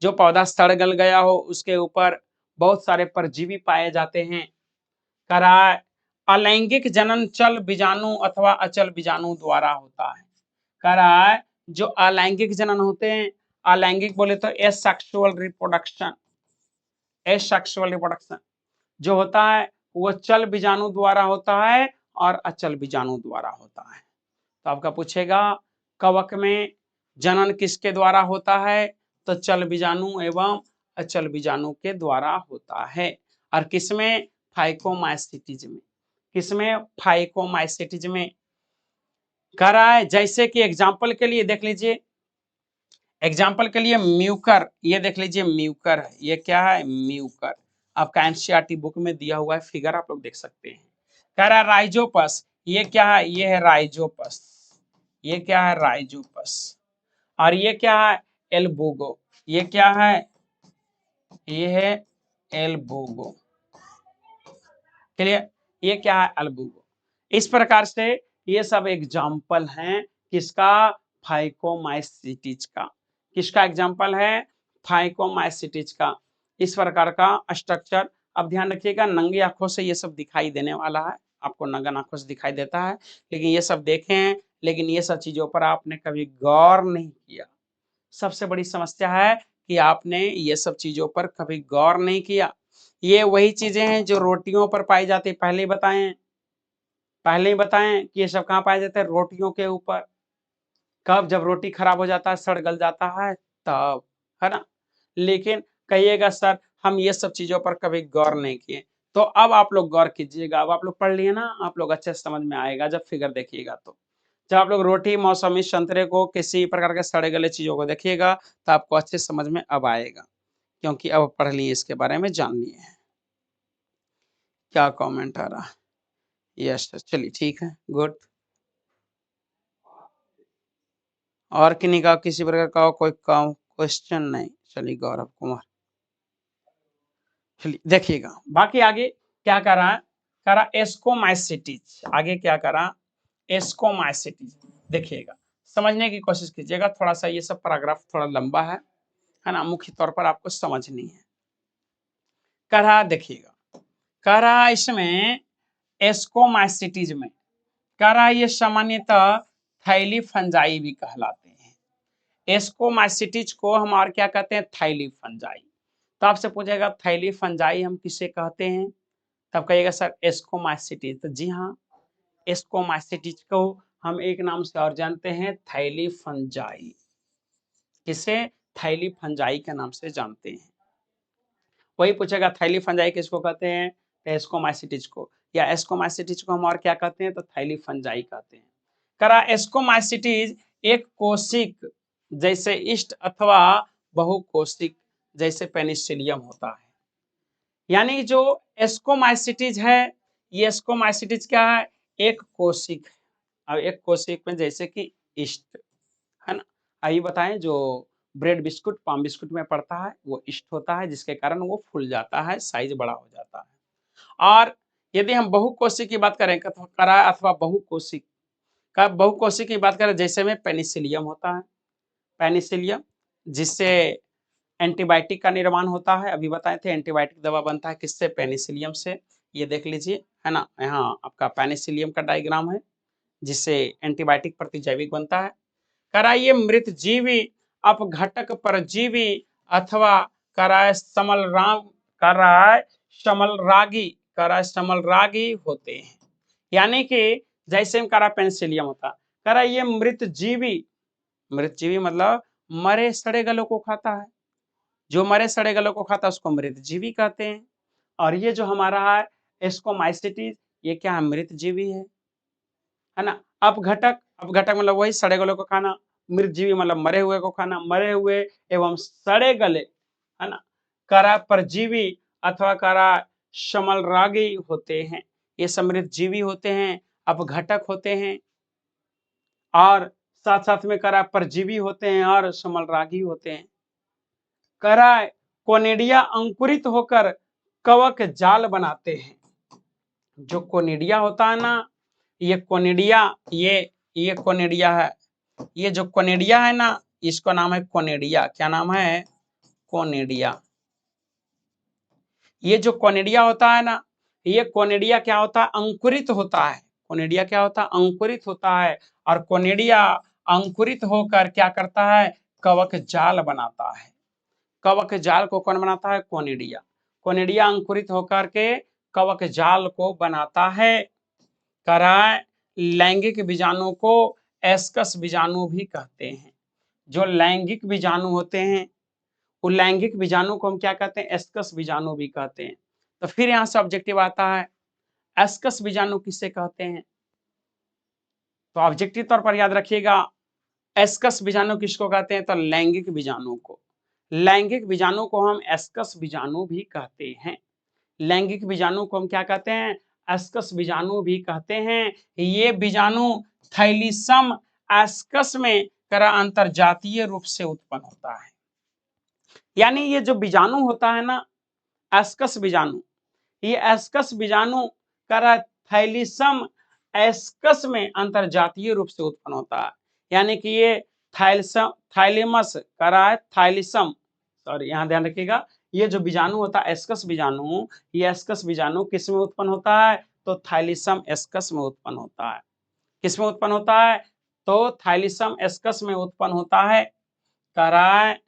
जो पौधा सड़ गल गया हो उसके ऊपर बहुत सारे परजीवी पाए जाते हैं। कराय अलैंगिक जनन चल बीजाणु अथवा अचल बीजाणु द्वारा होता है। कराय जो अलैंगिक जनन होते हैं, अलैंगिक बोले तो एसेक्सुअल रिप्रोडक्शन, एसेक्सुअल रिप्रोडक्शन जो होता है वो चल बीजाणु द्वारा होता है और अचल बीजाणु द्वारा होता है। तो आपका पूछेगा कवक में जनन किसके द्वारा होता है? तो चल बीजाणु एवं अचल बीजाणु के द्वारा होता है। और किसमें? फाइकोमाइसिटीज में। किसमें? फाइकोमाइसिटीज में। कह रहा है जैसे कि एग्जाम्पल के लिए देख लीजिए, एग्जाम्पल के लिए म्यूकर, ये देख लीजिए म्यूकर है, ये क्या है? म्यूकर। आपका एनसीईआरटी बुक में दिया हुआ है, फिगर आप लोग देख सकते हैं। कह रहा है राइजोपस, ये क्या है? ये है राइजोपस, ये क्या है? राइजोपस। और ये क्या है? एल्बुगो, ये क्या है? ये है एल्बुगो। क्लियर? ये क्या है? एल्बुगो। इस प्रकार से ये सब एग्जाम्पल हैं किसका? फाइकोमाइसिटीज का। किसका एग्जाम्पल है? फाइकोमाइसिटीज का। इस प्रकार का स्ट्रक्चर। अब ध्यान रखिएगा, नंगी आंखों से ये सब दिखाई देने वाला है, आपको नंगा आंखों से दिखाई देता है, लेकिन ये सब देखें, लेकिन ये सब चीजों पर आपने कभी गौर नहीं किया। सबसे बड़ी समस्या है कि आपने ये सब चीजों पर कभी गौर नहीं किया। ये वही चीजें हैं जो रोटियों पर पाई जाती है, पहले ही बताएं कि ये सब कहाँ पाए जाते हैं? रोटियों के ऊपर। कब? जब रोटी खराब हो जाता है, सड़ गल जाता है, तब, है ना। लेकिन कहिएगा सर हम ये सब चीजों पर कभी गौर नहीं किए। तो अब आप लोग गौर कीजिएगा, अब आप लोग पढ़ लिए ना, आप लोग अच्छे से समझ में आएगा जब फिगर देखिएगा। तो जब आप लोग रोटी, मौसमी, संतरे को, किसी प्रकार के सड़े गले चीजों को देखिएगा तो आपको अच्छे समझ में अब आएगा, क्योंकि अब पढ़ लिए, इसके बारे में जान लिए हैं। क्या कमेंट आ रहा? यस, चलिए ठीक है, गुड। और किन्हीं का किसी प्रकार का कोई क्वेश्चन नहीं? चलिए, गौरव कुमार, चलिए देखिएगा बाकी आगे क्या करा, करा एस्कोमाइसिटीज। आगे क्या करा, एस्कोमाइसिटीज। देखिएगा, समझने की कोशिश कीजिएगा, थोड़ा सा ये सब पैराग्राफ थोड़ा लंबा है ना, मुख्य तौर पर आपको समझनी है। करा देखिएगा, करा इसमें एस्कोमाइसिटीज में करा ये सामान्यतः थैली फंजाई भी कहलाते हैं। एस्कोमाइसिटीज को हम और क्या कहते हैं, थैली फंजाई। तो आपसे पूछेगा थैली फंजाई हम किसे कहते हैं, तब कहिएगा सर एस्कोमाइसिटीज। तो जी हाँ, एस्कोमाइसिटीज को हम एक नाम से और जानते हैं, थैली फंजाई। किसे? थैली फंजाई के नाम से जानते हैं। वही पूछेगा थैली फंजाई किसको कहते हैं, तो एस्कोमाइसिटीज को, या एस्कोमाइसिटीज को हम और क्या कहते हैं, तो थैली फंजाई कहते हैं। करा एस्कोमाइसिटीज एक कोशिक जैसे इष्ट अथवा बहुकोशिक जैसे पेनिसिलियम होता है। यानी जो एस्कोमाइसिटीज है, ये एस्कोमाइसिटीज क्या है, एक कोशिक है। अब एक कोशिक में जैसे कि इष्ट है ना, आइए बताएं, जो ब्रेड बिस्कुट, पाम बिस्कुट में पड़ता है, वो इष्ट होता है, जिसके कारण वो फूल जाता है, साइज बड़ा हो जाता है। और यदि हम बहुकोशिक की बात करें, करा अथवा बहुकोशिक का, बहुकोशिक की बात करें, जैसे में पेनिसिलियम होता है, पेनिसिलियम जिससे एंटीबायोटिक का निर्माण होता है। अभी बताए थे एंटीबायोटिक दवा बनता है किससे, पेनिसिलियम से। ये देख लीजिए है ना, यहाँ आपका पेनिसिलियम का डायग्राम है, जिससे एंटीबायोटिक प्रतिजैविक बनता है। कराइए मृत जीवी, अपघटक परजीवी अथवा कराय समलराम, कराय समलरागी, कराय समलरागी होते हैं। यानी कि जैसे में करा पेनिसिलियम होता, कराइए मृत जीवी, मृत जीवी मतलब मरे सड़े गलों को खाता है, जो मरे सड़े गलों को खाता है उसको मृत जीवी कहते हैं। और ये जो हमारा है एस्कोमाइसिटीज, ये क्या है, मृत जीवी है ना। अपघटक, अपघटक मतलब वही सड़े गलों को खाना, मृत जीवी मतलब मरे हुए को खाना, मरे हुए एवं सड़े गले है ना, करा परजीवी अथवा करा समलरागी होते हैं। ये समृद्ध जीवी होते हैं, अपघटक होते हैं, और साथ साथ में करा परजीवी होते हैं और समलरागी होते हैं। करा कोनिडिया अंकुरित होकर कवक जाल बनाते हैं। जो कोनिडिया होता है ना, ये कोनिडिया, ये कोनिडिया है, ये जो कोनिडिया है ना, इसका नाम है कोनिडिया। क्या नाम है, कोनिडिया। ये जो कोनिडिया होता है ना, ये कोनिडिया क्या होता है, अंकुरित होता है। कोनिडिया क्या होता है, अंकुरित होता है। और कोनिडिया अंकुरित होकर क्या करता है, कवक जाल बनाता है। कवक जाल को कौन बनाता है, कोनिडिया। कोनिडिया अंकुरित होकर के कवक जाल को बनाता है। कराए लैंगिक बीजाणु को एस्कस बीजाणु भी कहते हैं। जो लैंगिक बीजाणु होते हैं, वो लैंगिक बीजाणु को हम क्या कहते हैं, एस्कस बीजाणु भी कहते हैं। तो फिर यहाँ से ऑब्जेक्टिव आता है, एस्कस बीजाणु किसे कहते हैं, तो ऑब्जेक्टिव तौर पर याद रखिएगा, एस्कस बीजाणु किसको कहते हैं, तो लैंगिक बीजाणु को। लैंगिक बीजाणु को हम एस्कस बीजाणु भी कहते हैं। लैंगिक बीजाणु को हम क्या कहते हैं, एस्कस बीजाणु भी कहते हैं। ये बीजाणु थैलीसम एस्कस में करा अंतरजातीय रूप से उत्पन्न होता है। यानी ये जो बीजाणु होता है ना, एस्कस बीजाणु, ये एस्कस बीजाणु करा थैलीसम एस्कस में अंतरजातीय रूप से उत्पन्न होता है। यानी कि ये थैलसम, थैलेमस करा थैलीसम, सॉरी यहाँ ध्यान रखिएगा, ये जो बीजाणु होता है एस्कस बीजाणु, ये एस्कस बीजाणु किस में उत्पन्न होता है, तो थैलीसम एस्कस में उत्पन्न होता है। किस में उत्पन्न होता है, तो थैलीसम एस्कस में उत्पन्न होता है। कराए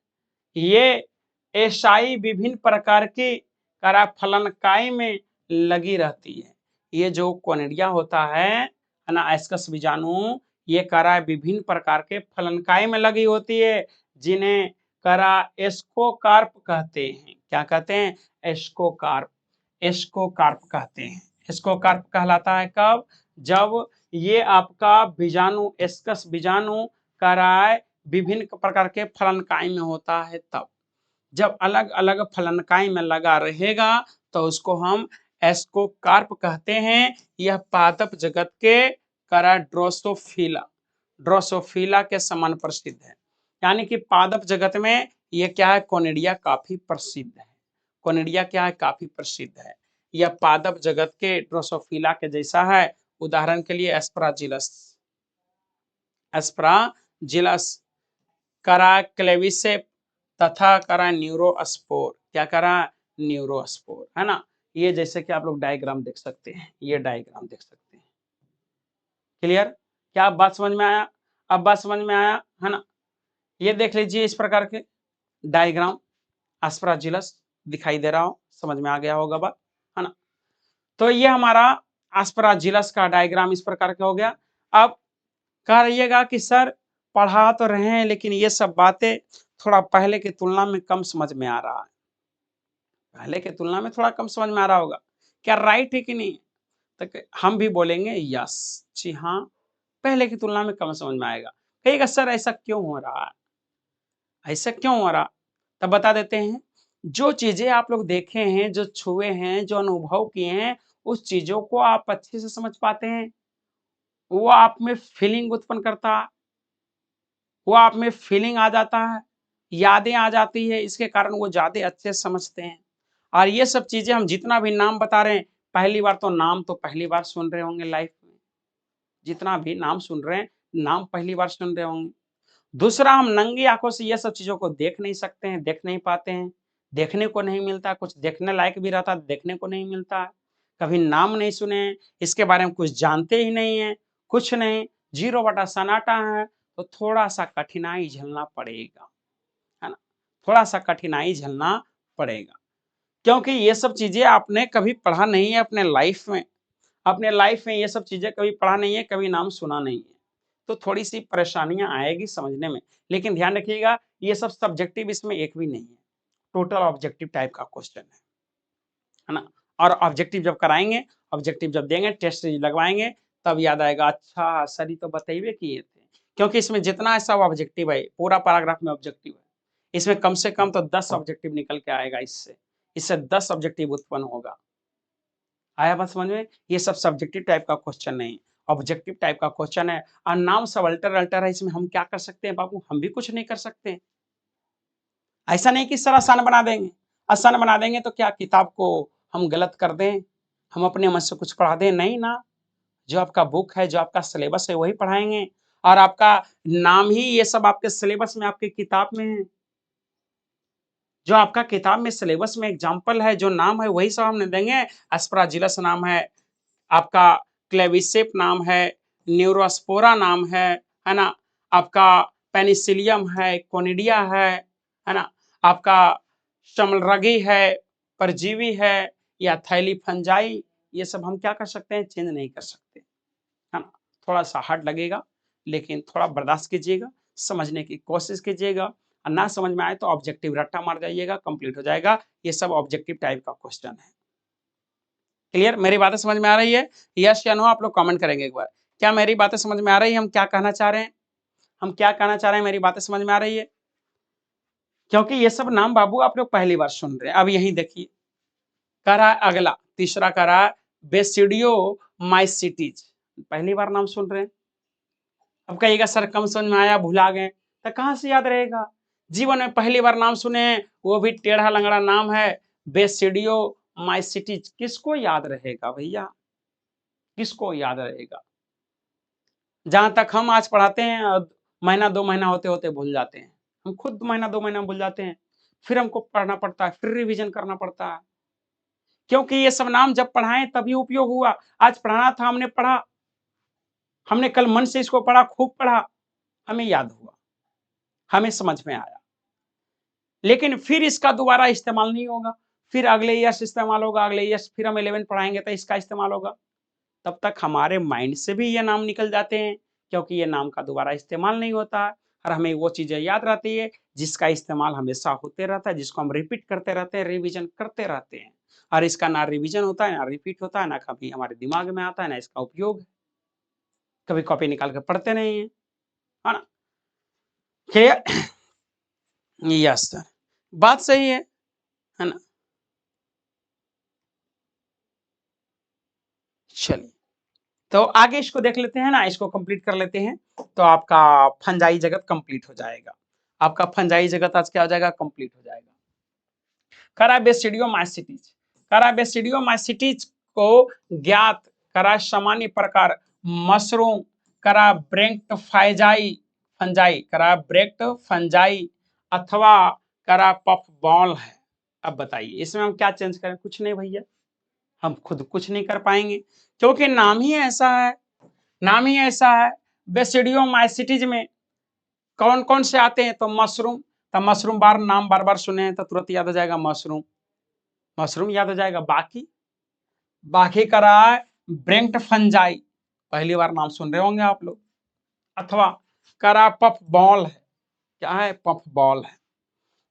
ये एशाई विभिन्न प्रकार की करा फलनकाई में लगी रहती है। ये जो कोनिडिया होता है ना, एस्कस बीजाणु, ये करा विभिन्न प्रकार के फलनकाई में लगी होती है, जिन्हें करा एस्कोकार्प कहते हैं। क्या कहते हैं? एस्कोकार्प, एस्कोकार्प कहते हैं। एस्कोकार्प कहलाता है कब? जब ये आपका बीजाणु, एस्कस बीजाणु कराय विभिन्न प्रकार के फलनकाय में होता है तब। जब अलग अलग फलनकाय में लगा रहेगा तो उसको हम एस्कोकार्प कहते हैं। यह पादप जगत के करा ड्रोसोफिला, ड्रोसोफिला के समान प्रसिद्ध है। यानी कि पादप जगत में यह क्या है? कोनिडिया काफी प्रसिद्ध है। कोनिडिया क्या है? काफी प्रसिद्ध है। यह पादप जगत के ड्रोसोफिला के जैसा है। उदाहरण के लिए एस्पराजिलस, एस्पराजिलस, करा क्लेविसेप तथा करा न्यूरोस्पोर। क्या करा? न्यूरोस्पोर, है ना। ये जैसे कि आप लोग डायग्राम देख सकते हैं, ये डायग्राम देख सकते हैं। क्लियर? क्या आप बात समझ में आया? अब बात समझ में आया, है ना। ये देख लीजिए इस प्रकार के डायग्राम, एस्पराजिलस दिखाई दे रहा हो, समझ में आ गया होगा बात, है ना। तो ये हमारा एस्पराजिलस का डायग्राम इस प्रकार का हो गया। अब कह रहिएगा कि सर पढ़ा तो रहे हैं लेकिन ये सब बातें थोड़ा पहले की तुलना में कम समझ में आ रहा है। पहले की तुलना में थोड़ा कम समझ में आ रहा होगा, क्या राइट है कि नहीं? तो हम भी बोलेंगे यस, जी हाँ, पहले की तुलना में कम समझ में आएगा। कहिएगा सर ऐसा क्यों हो रहा है, ऐसा क्यों हो रहा? तब बता देते हैं। जो चीजें आप लोग देखे हैं, जो छुए हैं, जो अनुभव किए हैं, उस चीजों को आप अच्छे से समझ पाते हैं, वो आप में फीलिंग उत्पन्न करता है, वो आप में फीलिंग आ जाता है, यादें आ जाती है, इसके कारण वो ज्यादा अच्छे से समझते हैं। और ये सब चीजें हम जितना भी नाम बता रहे हैं, पहली बार तो नाम तो पहली बार सुन रहे होंगे लाइफ में, जितना भी नाम सुन रहे हैं, नाम पहली बार सुन रहे होंगे। दूसरा, हम नंगी आंखों से ये सब चीजों को देख नहीं सकते हैं, देख नहीं पाते हैं, देखने को नहीं मिलता, कुछ देखने लायक भी रहता देखने को नहीं मिलता है। कभी नाम नहीं सुने हैं, इसके बारे में कुछ जानते ही नहीं है, कुछ नहीं, जीरो बटा सन्नाटा है, तो थोड़ा सा कठिनाई झेलना पड़ेगा, है ना। थोड़ा सा कठिनाई झेलना पड़ेगा, क्योंकि ये सब चीजें आपने कभी पढ़ा नहीं है अपने लाइफ में, अपने लाइफ में ये सब चीजें कभी पढ़ा नहीं है, कभी नाम सुना नहीं है, तो थोड़ी सी परेशानियां आएगी समझने में। लेकिन ध्यान रखिएगा, ये सब सब्जेक्टिव इसमें एक भी नहीं है, टोटल ऑब्जेक्टिव टाइप का क्वेश्चन है ना। और ऑब्जेक्टिव जब कराएंगे, ऑब्जेक्टिव जब देंगे, टेस्ट लगवाएंगे, तब याद आएगा अच्छा सर तो बताइए किए थे। क्योंकि इसमें जितना है सब ऑब्जेक्टिव है, पूरा पैराग्राफ में ऑब्जेक्टिव है। इसमें कम से कम तो 10 ऑब्जेक्टिव निकल के आएगा, इससे इससे 10 ऑब्जेक्टिव उत्पन्न होगा। आया बात समझ में? ये सब सब्जेक्टिव टाइप का क्वेश्चन नहीं, ऑब्जेक्टिव टाइप का क्वेश्चन है। और नाम सब अल्टर अल्टर है, इसमें हम क्या कर सकते हैं बाबू? हम भी कुछ नहीं कर सकते। ऐसा नहीं कि सर आसान बना देंगे, आसान बना देंगे तो क्या किताब को हम गलत कर दें, हम अपने मन से कुछ पढ़ा दें? नहीं ना, जो आपका बुक है, जो आपका सिलेबस है वही पढ़ाएंगे। और आपका नाम ही ये सब आपके सिलेबस में, आपकी किताब में है, जो आपका किताब में सिलेबस में एग्जाम्पल है, जो नाम है वही सब हमने देंगे। एस्पराजिलस नाम है आपका, क्लेविसेप नाम है, न्यूरोस्पोरा नाम है ना, आपका पेनिसिलियम है, कोनिडिया है ना, आपका शमलरगी है, परजीवी है, या थैली फंजाई, ये सब हम क्या कर सकते हैं? चेंज नहीं कर सकते, है ना। थोड़ा सा हार्ड लगेगा, लेकिन थोड़ा बर्दाश्त कीजिएगा, समझने की कोशिश कीजिएगा, और ना समझ में आए तो ऑब्जेक्टिव रट्टा मार जाइएगा, कंप्लीट हो जाएगा। ये सब ऑब्जेक्टिव टाइप का क्वेश्चन है। क्लियर? मेरी बातें समझ में आ रही है? यस या नो आप लोग कमेंट करेंगे एक बार। क्या मेरी बातें समझ में आ रही है? हम क्या कहना चाह रहे हैं, हम क्या कहना चाह रहे हैं, मेरी बातें समझ में आ रही है? क्योंकि ये सब नाम बाबू आप लोग पहली बार सुन रहे हैं। अब यही देखिए, करा अगला, तीसरा करा बेसिडियो माइसिटीज, पहली बार नाम सुन रहे हैं। अब कहिएगा सर कम समझ में आया, भुला गए, तो कहाँ से याद रहेगा? जीवन में पहली बार नाम सुने हैं, वो भी टेढ़ा लंगड़ा नाम है, बेसिडियो माइसिटीज। किसको याद रहेगा भैया, किसको याद रहेगा? जहां तक हम आज पढ़ाते हैं, महीना 2 महीना होते होते भूल जाते हैं, हम खुद महीना 2 महीना भूल जाते हैं, फिर हमको पढ़ना पड़ता है, फिर रिवीजन करना पड़ता है, क्योंकि ये सब नाम जब पढ़ाएं तभी उपयोग हुआ। आज पढ़ाना था, हमने पढ़ा, हमने कल मन से इसको पढ़ा, खूब पढ़ा, हमें याद हुआ, हमें समझ में आया, लेकिन फिर इसका दोबारा इस्तेमाल नहीं होगा। फिर अगले ईयर्स इस्तेमाल होगा, अगले ईयर्स फिर हम 11 पढ़ाएंगे तो इसका इस्तेमाल होगा। तब तक हमारे माइंड से भी ये नाम निकल जाते हैं, क्योंकि ये नाम का दोबारा इस्तेमाल नहीं होता है। और हमें वो चीजें याद रहती है जिसका इस्तेमाल हमेशा होते रहता है, जिसको हम रिपीट करते रहते हैं, रिवीजन करते रहते हैं। और इसका ना रिवीजन होता है, ना रिपीट होता है, ना कभी हमारे दिमाग में आता है, ना इसका उपयोग। कभी कॉपी निकाल के पढ़ते नहीं है ना? क्लियर? यस सर, बात सही है ना? चलिए, तो आगे इसको देख लेते हैं ना, इसको कंप्लीट कर लेते हैं, तो आपका फंजाई जगत कंप्लीट हो जाएगा। आपका फंजाई जगत आज क्या हो जाएगा? कंप्लीट हो जाएगा। कराबेसिडियोमाइसिटीज, कराबेसिडियोमाइसिटीज को ज्ञात करा सामान्य प्रकार मशरूम, करा ब्रेक्ट फाइजाई फंजाई, करा ब्रेक्ट फंजाई अथवा करा पफ बॉल है। अब बताइए इसमें हम क्या चेंज करें? कुछ नहीं भैया, हम खुद कुछ नहीं कर पाएंगे, क्योंकि नाम ही ऐसा है, नाम ही ऐसा है। बेसिडियोमाइसिटीज में कौन कौन से आते हैं? तो मशरूम, तो मशरूम बार नाम बार बार सुने हैं तो तुरंत याद हो जाएगा मशरूम, मशरूम याद हो जाएगा। बाकी बाकी का रहा है ब्रेंट फंजाई, पहली बार नाम सुन रहे होंगे आप लोग। अथवा करा पफ बॉल है, क्या है? पफ बॉल है।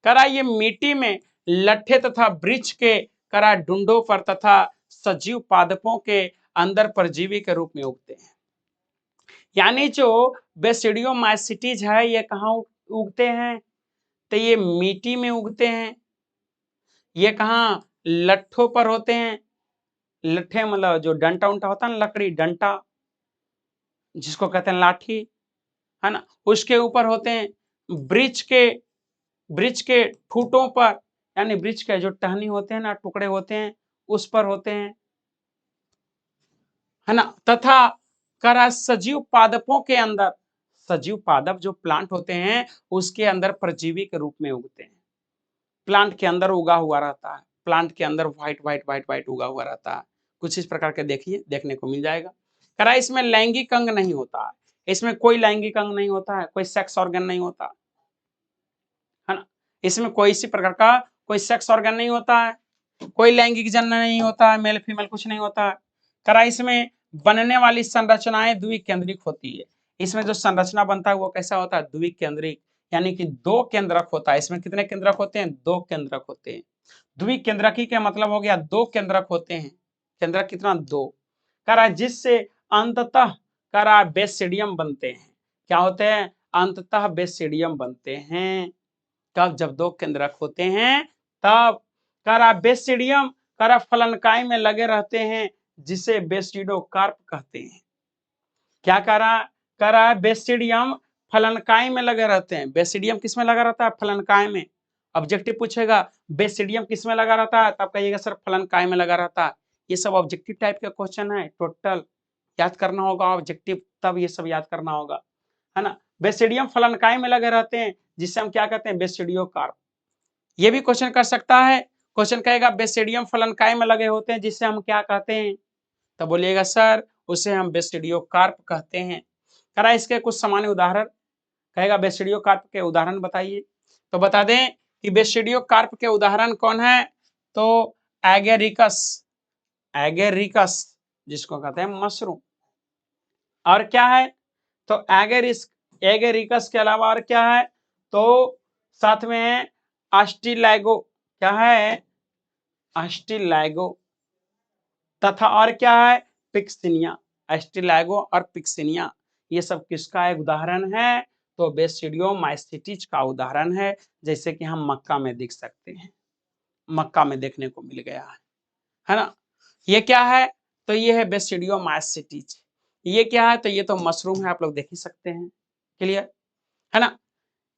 करा ये मिट्टी में लट्ठे तथा वृक्ष के करा डुंडों पर तथा सजीव पादपों के अंदर परजीवी के रूप में उगते हैं। यानी जो बेसिडियोमाइसिटीज है ये कहाँ उगते हैं? तो ये मिट्टी में उगते हैं। ये कहाँ? लट्ठों पर होते हैं। लट्ठे मतलब जो डंटा उंटा होता है ना, लकड़ी डंटा जिसको कहते हैं लाठी, है ना, उसके ऊपर होते हैं। वृक्ष के ठूटों पर, यानी वृक्ष के जो टहनी होते हैं ना, टुकड़े होते हैं, उस पर होते हैं, है ना। तथा करा सजीव पादपों के अंदर, सजीव पादप जो प्लांट होते हैं उसके अंदर परजीवी के रूप में उगते हैं। प्लांट के अंदर उगा हुआ रहता है, प्लांट के अंदर व्हाइट व्हाइट व्हाइट व्हाइट उगा हुआ रहता है। कुछ इस प्रकार के देखिए, देखने को मिल जाएगा। करा इसमें लैंगिक अंग नहीं होता है, इसमें कोई लैंगिक अंग नहीं होता है, कोई सेक्स ऑर्गन नहीं होता है ना। इसमें कोई इसी प्रकार का कोई सेक्स ऑर्गन नहीं होता है, कोई लैंगिक जन्म नहीं होता है, मेल फीमेल कुछ नहीं होता है। करा इसमें बनने वाली संरचनाएं द्विकेंद्रिक होती है। इसमें जो संरचना बनता है वो कैसा होता है? द्विकेंद्रिक, यानी कि दो केंद्रक होता है। इसमें कितने केंद्रक होते हैं? दो केंद्रक होते हैं। द्विकेंद्रकी का मतलब हो गया दो केंद्रक होते हैं। केंद्रक कितना? दो। करा जिससे अंततः करा बेसिडियम बनते हैं। क्या होते हैं? अंततः बेसिडियम बनते हैं। कब? जब दो केंद्रक होते हैं तब। करा बेसिडियम करा फलनकाय में लगे रहते हैं, जिसे बेसिडोकार्प कहते हैं। क्या करा? करा बेसिडियम फलनकाय में लगे रहते हैं। बेसिडियम किस में लगा रहता है? फलनकाय में। ऑब्जेक्टिव पूछेगा बेसिडियम किस में लगा रहता है, तब कहिएगा सर फलनकाय में लगा रहता है। ये सब ऑब्जेक्टिव टाइप के क्वेश्चन है, टोटल याद करना होगा ऑब्जेक्टिव, तब ये सब याद करना होगा, है ना। बेसिडियम फलनकाय में लगे रहते हैं, जिससे हम क्या कहते हैं? बेसिडियोकार्प। ये भी क्वेश्चन कर सकता है। क्वेश्चन कहेगा बेसिडियम फलनकाय में लगे होते हैं, जिससे हम क्या कहते हैं? तो बोलिएगा सर उसे हम बेसिडियोकार्प कहते हैं। करा इसके कुछ सामान्य उदाहरण, कहेगा बेसिडियोकार्प के उदाहरण बताइए। तो बता दें कि बेसिडियोकार्प के उदाहरण कौन है? तो एगेरिकस, एगेरिकस जिसको कहते हैं मशरूम। और क्या है? तो एगेरिकस के अलावा और क्या है? तो साथ में है अस्टिलैगो, क्या है? अस्टिलैगो। तथा और क्या है? पिक्सिनिया। अस्टिलैगो और पिक्सिनिया, ये सब किसका एक उदाहरण है? तो बेसिडियोमाइसिटीज का उदाहरण है, जैसे कि हम मक्का में देख सकते हैं, मक्का में देखने को मिल गया है ना। ये क्या है? तो ये है बेसिडियोमाइसिटीज। ये क्या है? तो ये तो मशरूम है, आप लोग देख ही सकते हैं, क्लियर है ना।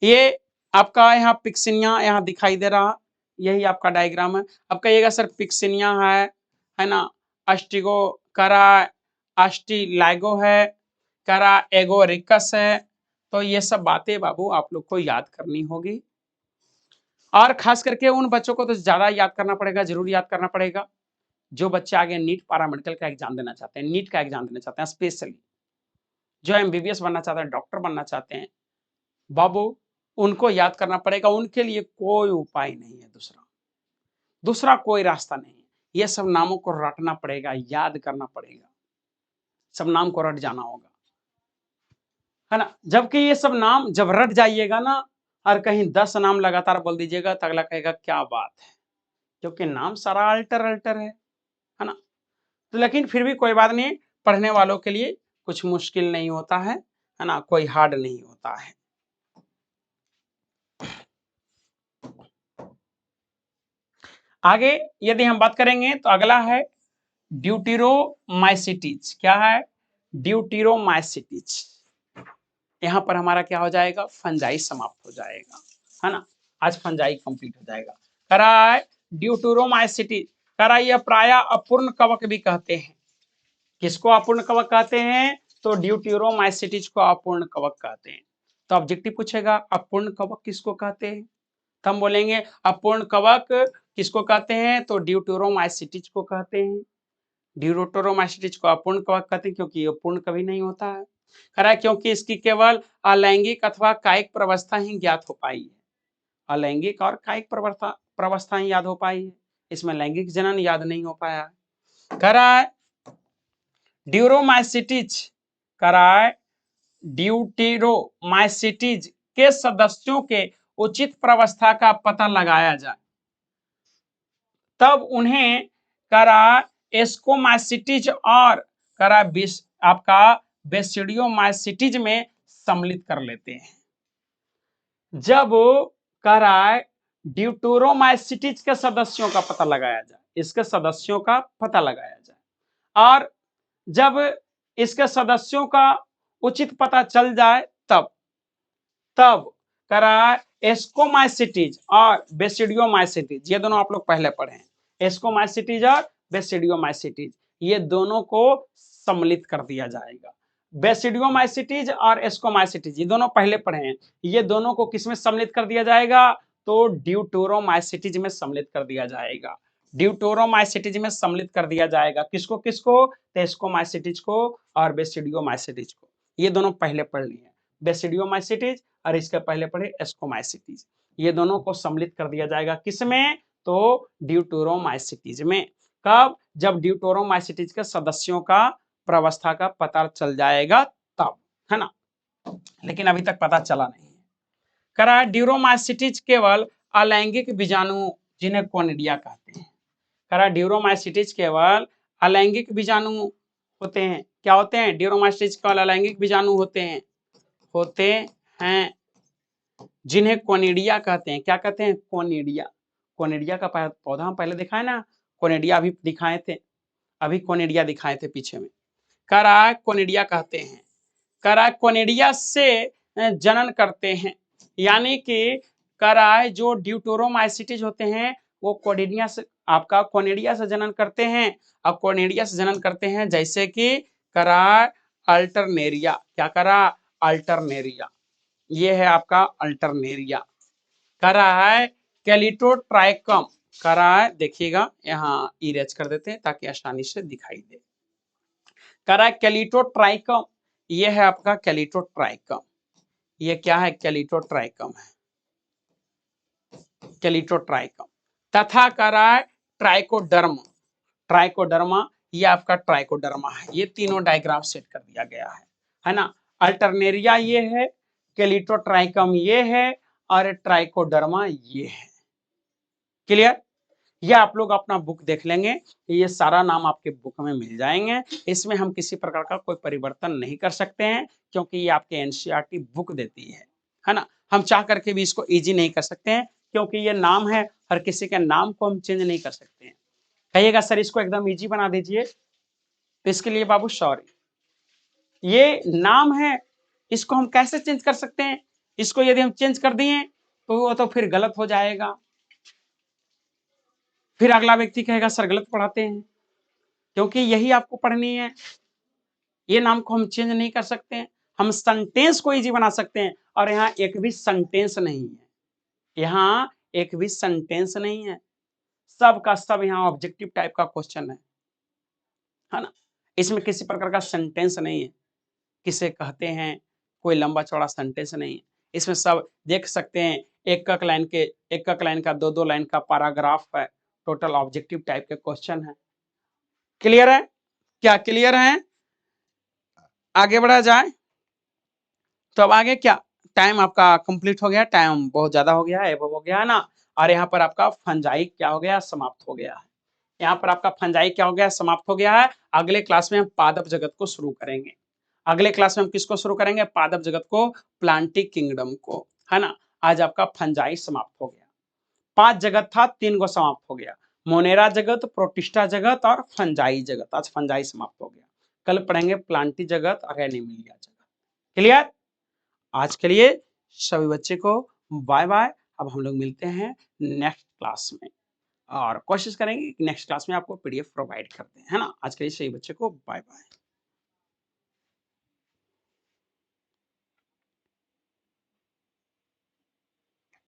ये आपका यहाँ पिक्सिनिया यहाँ दिखाई दे रहा, यही आपका डायग्राम है। अब कहिएगा सर पिक्सिनिया है ना, अस्टिगो करा अस्टिलैगो है, करा एगोरिकस है। तो ये सब बातें बाबू आप लोग को याद करनी होगी, और खास करके उन बच्चों को तो ज्यादा याद करना पड़ेगा, जरूर याद करना पड़ेगा जो बच्चे आगे नीट पैरामेडिकल का एग्जाम देना चाहते हैं, नीट का एग्जाम देना चाहते हैं, स्पेशली जो एमबीबीएस बनना चाहते हैं, डॉक्टर बनना चाहते हैं बाबू, उनको याद करना पड़ेगा। उनके लिए कोई उपाय नहीं है, दूसरा दूसरा कोई रास्ता नहीं है। ये सब नामों को रटना पड़ेगा, याद करना पड़ेगा, सब नाम को रट जाना होगा, है ना। जबकि ये सब नाम जब रट जाइएगा ना और कहीं 10 नाम लगातार बोल दीजिएगा तो अगला कहेगा क्या बात है, क्योंकि नाम सारा अल्टर अल्टर है ना। तो लेकिन फिर भी कोई बात नहीं, पढ़ने वालों के लिए कुछ मुश्किल नहीं होता है ना, कोई हार्ड नहीं होता है। आगे यदि हम बात करेंगे तो अगला है ड्यूटेरोमाइसिटीज। क्या है? ड्यूटेरोमाइसिटीज। यहां पर हमारा क्या हो जाएगा? फंजाई समाप्त हो जाएगा, है ना। आज फंजाई कंप्लीट हो जाएगा। करा है ड्यूटेरोमाइसिटीज, करा यह प्राय अपूर्ण कवक भी कहते हैं। किसको अपूर्ण कवक कहते हैं? तो ड्यूटेरोमाइसिटीज को अपूर्ण कवक कहते हैं। तो ऑब्जेक्टिव पूछेगा अपूर्ण कवक किसको कहते हैं, तो हम बोलेंगे अपूर्ण कवक किसको कहते हैं? तो ड्यूटेरोमाइसिटीज को कहते हैं। ड्यूटेरोमाइसिटीज को अपूर्ण कवक कहते हैं क्योंकि ये पूर्ण कभी नहीं होता है। खरा क्योंकि इसकी केवल अलैंगिक अथवा कायिक प्रवस्था ही ज्ञात हो पाई है। अलैंगिक और कायिक प्रवस्था ही याद हो पाई है, इसमें लैंगिक जनन याद नहीं हो पाया। खरा ड्यूरोमाइसिटीज, कराए ड्यूटेरोमाइसिटीज के सदस्यों के उचित प्रवस्था का पता लगाया जाए, तब उन्हें करा एस्कोमाइसिटीज और करा आपका बेसिडियोमाइसिटीज में सम्मिलित कर लेते हैं। जब करा ड्यूटेरोमाइसिटीज के सदस्यों का पता लगाया जाए, इसके सदस्यों का पता लगाया जाए और जब इसके सदस्यों का उचित पता चल जाए तब करा एस्कोमाइसिटीज और बेसिडियोमाइसिटीज, ये दोनों आप लोग पहले पढ़े हैं। एस्कोमाइसिटीज और बेसिडियोमाइसिटीज ये दोनों को सम्मिलित कर दिया जाएगा। बेसिडियोमाइसिटीज और एस्कोमाइसिटीज ये दोनों पहले पढ़े हैं, ये दोनों को किसमें सम्मिलित कर दिया जाएगा? तो ड्यूटेरोमाइसिटीज में सम्मिलित कर दिया जाएगा। ड्यूटेरोमाइसिटीज में सम्मिलित कर दिया जाएगा किसको किसको? तो एस्कोमाइसिटीज को और बेसिडियोमाइसिटीज को। ये दोनों पहले पढ़ लिए, बेसिडियोमाइसिटीज और इसके पहले पढ़े एस्कोमाइसिटीज। ये दोनों को सम्मिलित कर दिया जाएगा किसमें? तो ड्यूटेरोमाइसिटीज में। कब? जब ड्यूटेरोमाइसिटीज के सदस्यों का प्रवस्था का पता चल जाएगा तब, है ना। लेकिन अभी तक पता चला नहीं है। करा ड्यूरोमाइसिटीज केवल अलैंगिक बीजाणु जिन्हें कोनिडिया कहते हैं। करा ड्यूरोमाइसिटीज केवल अलैंगिक बीजाणु होते हैं। क्या होते हैं? ड्यूरोमाइसिटीज केवल अलैंगिक बीजाणु होते हैं जिन्हें कोनिडिया कहते हैं। क्या कहते हैं? कोनिडिया। कोनिडिया का पौधा हम पहले दिखाए ना, कोनिडिया अभी दिखाए थे, अभी कोनिडिया दिखाए थे पीछे में। करा कोनिडिया कहते हैं। करा कोनिडिया से जनन करते हैं, यानी कि करा जो ड्यूटेरोमाइसिटीज होते हैं वो कोनिडिया से आपका कोनिडिया से जनन करते हैं। और कोनिडिया से जनन करते हैं जैसे कि करा अल्टरनेरिया। क्या करा? अल्टरनेरिया। ये है आपका अल्टरनेरिया। करा है कैलिटोट्राइकम। करा है, देखिएगा यहाँ इरेज कर देते हैं ताकि आसानी से दिखाई दे। करा कैलिटोट्राइकम, ये है आपका कैलिटोट्राइकम। ये क्या है? कैलिटोट्राइकम है, कैलिटोट्राइकम। तथा करा ट्राइकोडर्मा। ट्राइकोडर्मा, ये आपका ट्राइकोडर्मा है। ये तीनों डायग्राम सेट कर दिया गया है ना। अल्टरनेरिया ये है, कैलिटोट्राइकम ये है और ट्राइकोडर्मा ये है। क्लियर? ये आप लोग अपना बुक देख लेंगे, ये सारा नाम आपके बुक में मिल जाएंगे। इसमें हम किसी प्रकार का कोई परिवर्तन नहीं कर सकते हैं क्योंकि ये आपके एनसीईआरटी बुक देती है ना। हम चाह करके भी इसको इजी नहीं कर सकते हैं क्योंकि ये नाम है, हर किसी के नाम को हम चेंज नहीं कर सकते हैं। कहिएगा सर इसको एकदम इजी बना दीजिए, तो इसके लिए बाबू सॉरी, ये नाम है, इसको हम कैसे चेंज कर सकते हैं? इसको यदि हम चेंज कर दिए तो वो तो फिर गलत हो जाएगा, फिर अगला व्यक्ति कहेगा सर गलत पढ़ाते हैं, क्योंकि यही आपको पढ़नी है। ये नाम को हम चेंज नहीं कर सकते हैं, हम सेंटेंस को इजी बना सकते हैं। और यहाँ एक भी सेंटेंस नहीं है, यहाँ एक भी सेंटेंस नहीं है, सब का सब यहाँ ऑब्जेक्टिव टाइप का क्वेश्चन है ना। इसमें किसी प्रकार का सेंटेंस नहीं है, किसे कहते हैं, कोई लंबा चौड़ा सेंटेंस नहीं है। इसमें सब देख सकते हैं, एक एक लाइन का दो लाइन का पैराग्राफ है, टोटल ऑब्जेक्टिव टाइप के क्वेश्चन है। क्लियर है? क्या क्लियर है? आगे बढ़ा जाए। तो अब आगे क्या, टाइम आपका कंप्लीट हो गया, टाइम बहुत ज्यादा हो गया है, एबव हो गया है ना। और यहाँ पर आपका फंजाई क्या हो गया, समाप्त हो गया है। यहाँ पर आपका फंजाई क्या हो गया, समाप्त हो गया है। अगले क्लास में हम पादप जगत को शुरू करेंगे। अगले क्लास में हम किसको शुरू करेंगे, पादप जगत को, प्लांटिक किंगडम को, है ना। आज आपका फंजाई समाप्त हो गया। 5 जगत था, 3 को समाप्त हो गया। मोनेरा जगत, प्रोटिस्टा जगत और फंजाई जगत। आज फंजाई समाप्त हो गया। कल पढ़ेंगे प्लांटी जगत और एनिमिलिया जगत। क्लियर। आज के लिए सभी बच्चे को बाय बाय। अब हम लोग मिलते हैं नेक्स्ट क्लास में, और कोशिश करेंगे कि नेक्स्ट क्लास में आपको पीडीएफ प्रोवाइड करते हैं, है ना। आज के लिए सभी बच्चे को बाय बाय।